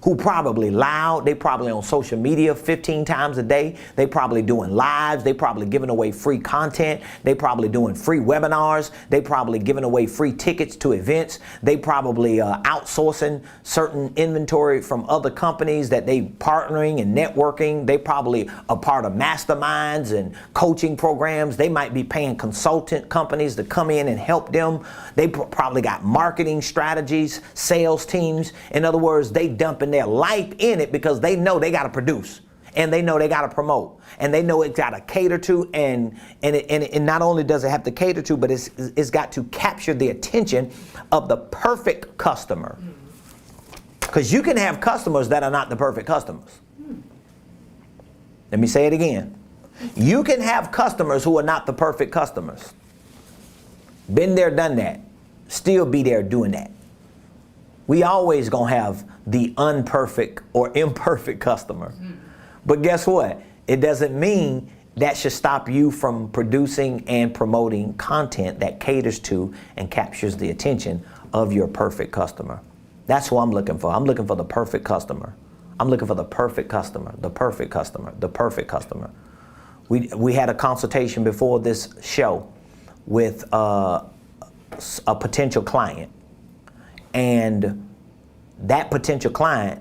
Who probably loud, they probably on social media 15 times a day, they probably doing lives, they probably giving away free content, they probably doing free webinars, they probably giving away free tickets to events, they probably outsourcing certain inventory from other companies that they partnering and networking, they probably a part of masterminds and coaching programs, they might be paying consultant companies to come in and help them, they probably got marketing strategies, sales teams, in other words, they dumping their life in it because they know they got to produce and they know they got to promote and they know it got to cater to and not only does it have to cater to, but it's got to capture the attention of the perfect customer. Because you can have customers that are not the perfect customers. Let me say it again. You can have customers who are not the perfect customers. Been there, done that. Still be there doing that. We always gonna have the unperfect or imperfect customer. But guess what? It doesn't mean that should stop you from producing and promoting content that caters to and captures the attention of your perfect customer. That's who I'm looking for. I'm looking for the perfect customer. I'm looking for the perfect customer, the perfect customer, the perfect customer. We had a consultation before this show with a potential client. And that potential client,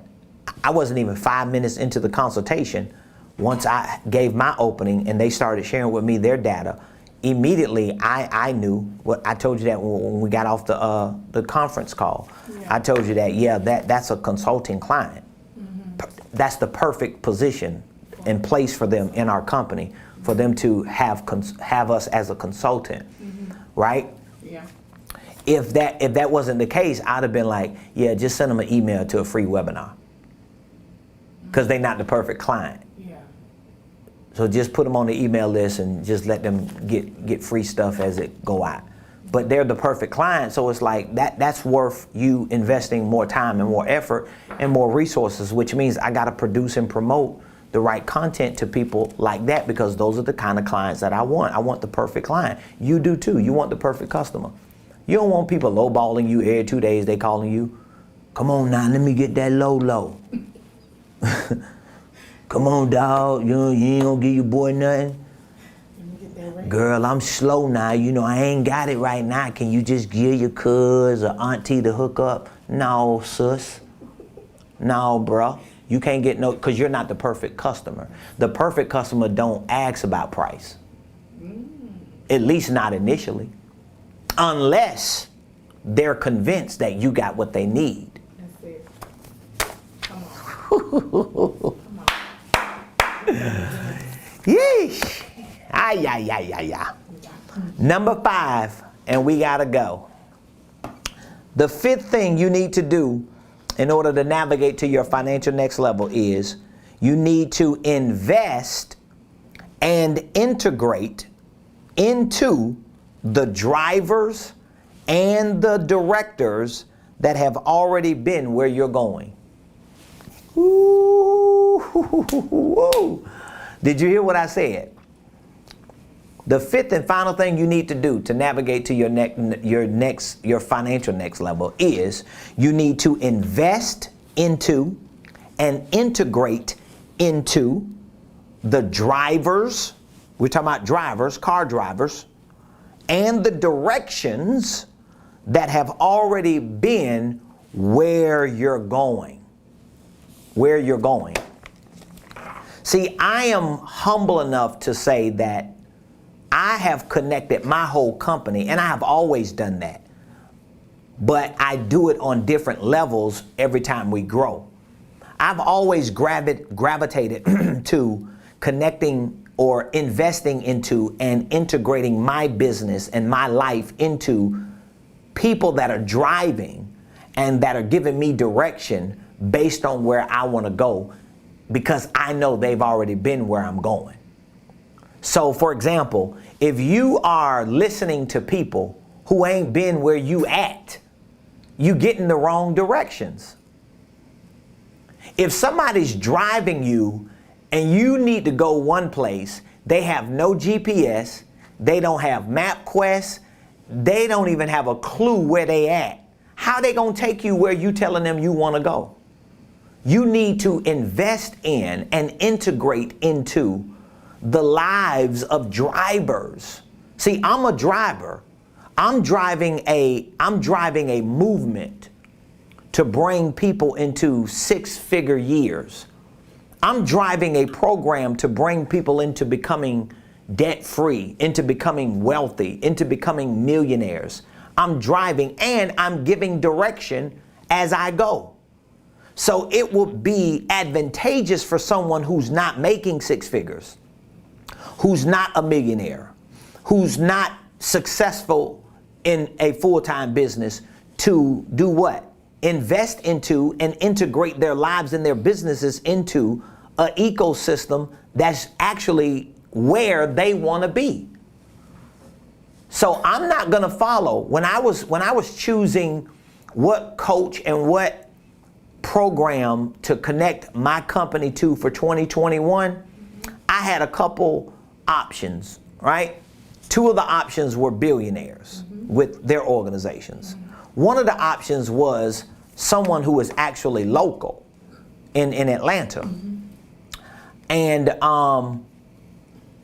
I wasn't even 5 minutes into the consultation. Once I gave my opening and they started sharing with me their data, immediately I knew what I told you that when we got off the conference call. Yeah. I told you that, that's a consulting client. That's the perfect position and place for them in our company for them to have us as a consultant, right? Yeah. If that wasn't the case, I'd have been like, yeah, just send them an email to a free webinar, because they're not the perfect client. Yeah. So just put them on the email list and just let them get free stuff as it go out. But they're the perfect client, so it's like that's worth you investing more time and more effort and more resources, which means I got to produce and promote the right content to people like that, because those are the kind of clients that I want. I want the perfect client. You do too. You want the perfect customer. You don't want people lowballing you every 2 days. They calling you, come on now, let me get that low. Come on, dog. You ain't gonna give your boy nothing. Girl, I'm slow now. I ain't got it right now. Can you just give your cuz or auntie the hook up? No, sis. No, bro. You can't get no, because you're not the perfect customer. The perfect customer don't ask about price. At least not initially. Unless they're convinced that you got what they need. That's it. Come on. Yeesh. Number 5, and we gotta go. The 5th thing you need to do in order to navigate to your financial next level is you need to invest and integrate into the drivers and the directors that have already been where you're going. Ooh. Did you hear what I said? The 5th and final thing you need to do to navigate to your financial next level is you need to invest into and integrate into the drivers. We're talking about drivers, car drivers, and the directions that have already been where you're going. Where you're going. See, I am humble enough to say that I have connected my whole company, and I have always done that. But I do it on different levels every time we grow. I've always gravitated to connecting or investing into and integrating my business and my life into people that are driving and that are giving me direction based on where I want to go, because I know they've already been where I'm going. So, for example, if you are listening to people who ain't been where you at, you get in the wrong directions. If somebody's driving you and you need to go one place, they have no GPS, they don't have MapQuest, they don't even have a clue where they at. How they gonna take you where you telling them you wanna go? You need to invest in and integrate into the lives of drivers. See, I'm a driver. I'm driving a movement to bring people into 6-figure years. I'm driving a program to bring people into becoming debt-free, into becoming wealthy, into becoming millionaires. I'm driving and I'm giving direction as I go. So it would be advantageous for someone who's not making 6 figures, who's not a millionaire, who's not successful in a full-time business, to do what? Invest into and integrate their lives and their businesses into an ecosystem that's actually where they want to be. So I'm not going to follow. When I was choosing what coach and what program to connect my company to for 2021, I had a couple options, right? 2 of the options were billionaires with their organizations. One of the options was someone who was actually local in Atlanta. And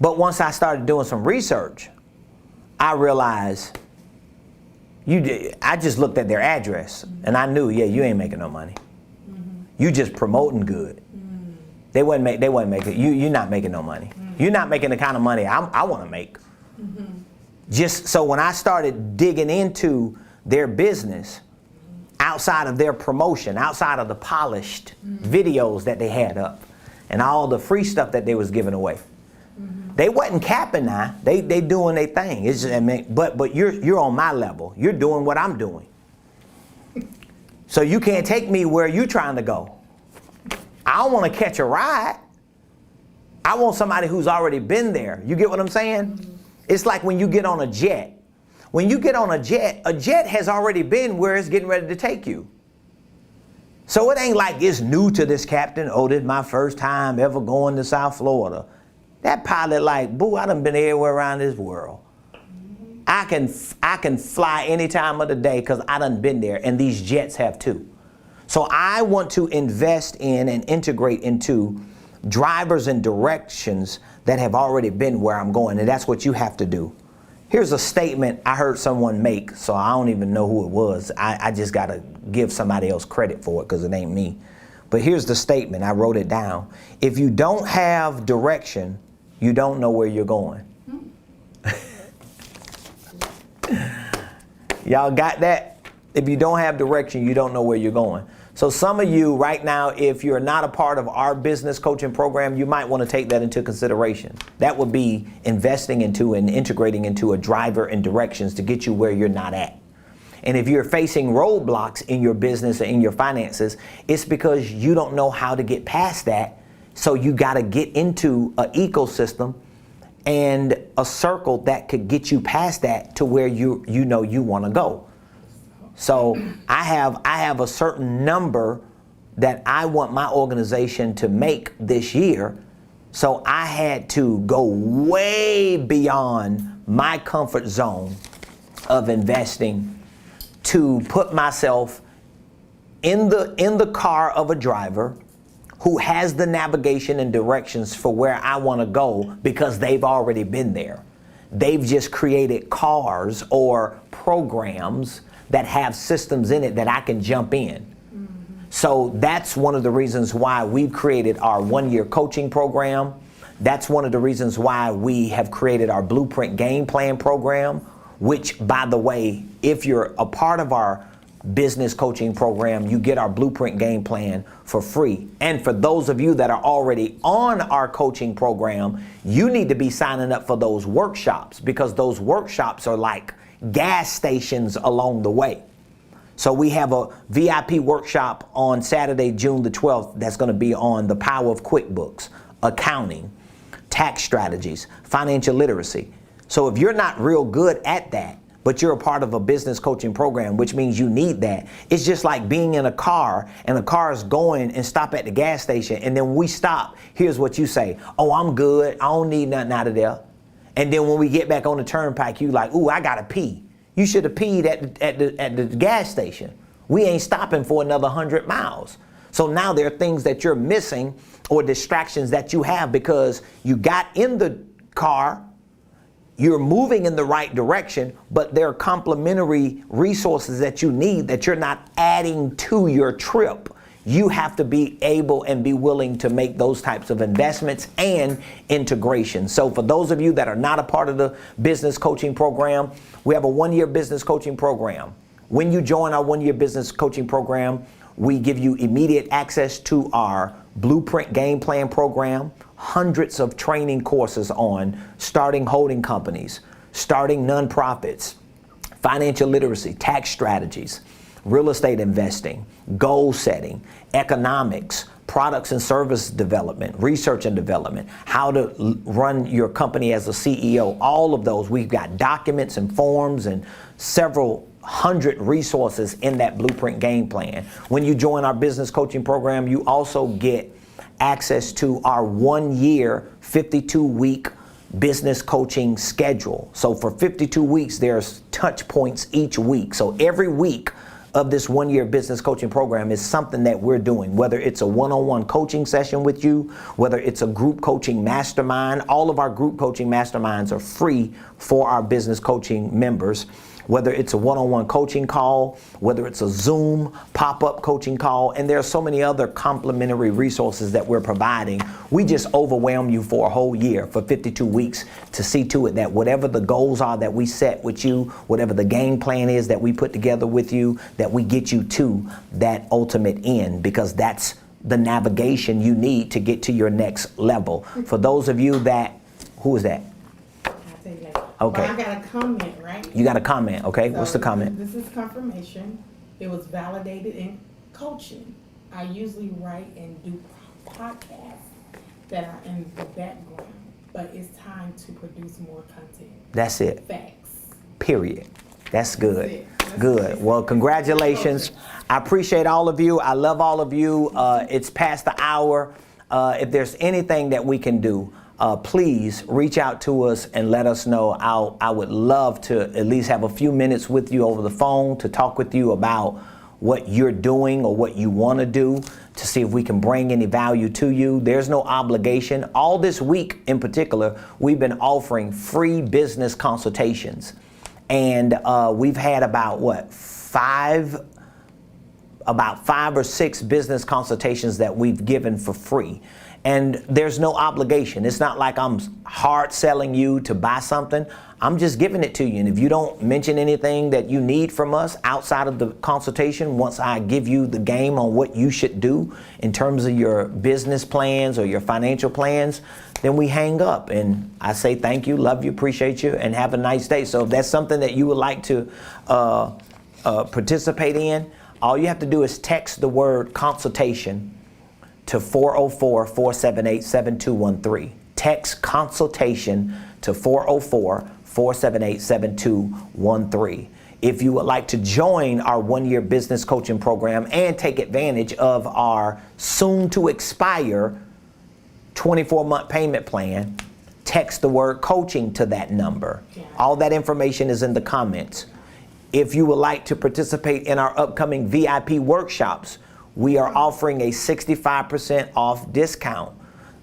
but once I started doing some research, I realized I just looked at their address and I knew, yeah, you ain't making no money. You just promoting good. They wasn't making, you're not making no money. You're not making the kind of money I want to make. Just so when I started digging into their business, outside of their promotion, outside of the polished videos that they had up and all the free stuff that they was giving away, They wasn't capping now. They doing their thing. It's just, I mean, but you're on my level. You're doing what I'm doing. So you can't take me where you're trying to go. I don't want to catch a ride. I want somebody who's already been there. You get what I'm saying? It's like when you get on a jet. When you get on a jet has already been where it's getting ready to take you. So it ain't like it's new to this captain. Oh, this is my first time ever going to South Florida. That pilot like, boo, I done been everywhere around this world. I can fly any time of the day because I done been there, and these jets have too. So I want to invest in and integrate into drivers and directions that have already been where I'm going, and that's what you have to do. Here's a statement I heard someone make, so I don't even know who it was. I just got to give somebody else credit for it because it ain't me. But here's the statement. I wrote it down. If you don't have direction, you don't know where you're going. Y'all got that? If you don't have direction, you don't know where you're going. So some of you right now, if you're not a part of our business coaching program, you might want to take that into consideration. That would be investing into and integrating into a driver and directions to get you where you're not at. And if you're facing roadblocks in your business or in your finances, it's because you don't know how to get past that. So you got to get into an ecosystem and a circle that could get you past that to where you know you want to go. So I have a certain number that I want my organization to make this year. So I had to go way beyond my comfort zone of investing to put myself in the car of a driver who has the navigation and directions for where I want to go because they've already been there. They've just created cars or programs that have systems in it that I can jump in. So that's one of the reasons why we've created our one-year coaching program. That's one of the reasons why we have created our Blueprint Game Plan program, which, by the way, if you're a part of our business coaching program, you get our Blueprint Game Plan for free. And for those of you that are already on our coaching program, you need to be signing up for those workshops because those workshops are like gas stations along the way. So we have a VIP workshop on Saturday, June the 12th, that's going to be on the power of QuickBooks, accounting, tax strategies, financial literacy. So if you're not real good at that, but you're a part of a business coaching program, which means you need that. It's just like being in a car and the car is going and stop at the gas station. And then when we stop, here's what you say. Oh, I'm good. I don't need nothing out of there. And then when we get back on the turnpike, you like, ooh, I gotta pee. You should have peed at the gas station. We ain't stopping for another 100 miles. So now there are things that you're missing or distractions that you have because you got in the car, you're moving in the right direction, but there are complementary resources that you need that you're not adding to your trip. You have to be able and be willing to make those types of investments and integration. So for those of you that are not a part of the business coaching program, we have a one-year business coaching program. When you join our one-year business coaching program, we give you immediate access to our Blueprint Game Plan program, hundreds of training courses on starting holding companies, starting nonprofits, financial literacy, tax strategies, real estate investing, goal setting, economics, products and service development, research and development, how to run your company as a CEO, all of those. We've got documents and forms and several hundred resources in that Blueprint Game Plan. When you join our business coaching program, you also get access to our 1 year, 52-week business coaching schedule. So for 52 weeks, there's touch points each week. So every week of this 1 year business coaching program is something that we're doing, whether it's a one-on-one coaching session with you, whether it's a group coaching mastermind. All of our group coaching masterminds are free for our business coaching members. Whether it's a one-on-one coaching call, whether it's a Zoom pop-up coaching call, and there are so many other complementary resources that we're providing. We just overwhelm you for a whole year, for 52 weeks, to see to it that whatever the goals are that we set with you, whatever the game plan is that we put together with you, that we get you to that ultimate end, because that's the navigation you need to get to your next level. For those of you that Who is that? I'll tell you later. Okay. But I got a comment, right? You got a comment, okay? What's the So comment? This is confirmation. It was validated in coaching. I usually write and do podcasts that are in the background, but it's time to produce more content. That's it. Facts. Period. That's good. That's it. Good. Well, congratulations. I appreciate all of you. I love all of you. It's past the hour. If there's anything that we can do, please reach out to us and let us know. I would love to at least have a few minutes with you over the phone to talk with you about what you're doing or what you want to do, to see if we can bring any value to you. There's no obligation. All this week in particular, we've been offering free business consultations. And we've had about five or six business consultations that we've given for free. And there's no obligation. It's not like I'm hard selling you to buy something. I'm just giving it to you. And if you don't mention anything that you need from us outside of the consultation, once I give you the game on what you should do in terms of your business plans or your financial plans, then we hang up and I say thank you, love you, appreciate you, and have a nice day. So if that's something that you would like to participate in, all you have to do is text the word consultation to 404-478-7213. Text consultation to 404-478-7213. If you would like to join our one-year business coaching program and take advantage of our soon to expire 24-month payment plan, text the word coaching to that number. All that information is in the comments. If you would like to participate in our upcoming VIP workshops, we are offering a 65% off discount.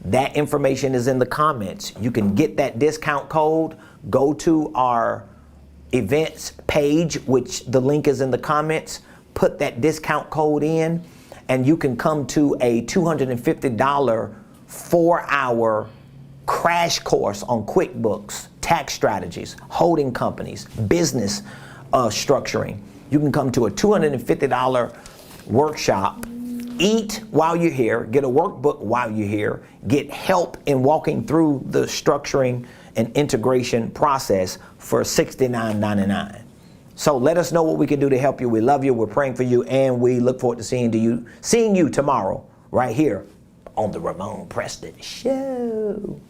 That information is in the comments. You can get that discount code, go to our events page, which the link is in the comments, put that discount code in, and you can come to a $250 4-hour crash course on QuickBooks, tax strategies, holding companies, business structuring. You can come to a $250 workshop, eat while you're here, get a workbook while you're here, get help in walking through the structuring and integration process for $69.99. So let us know what we can do to help you. We love you, we're praying for you, and we look forward to seeing you tomorrow right here on the Ramon Preston Show.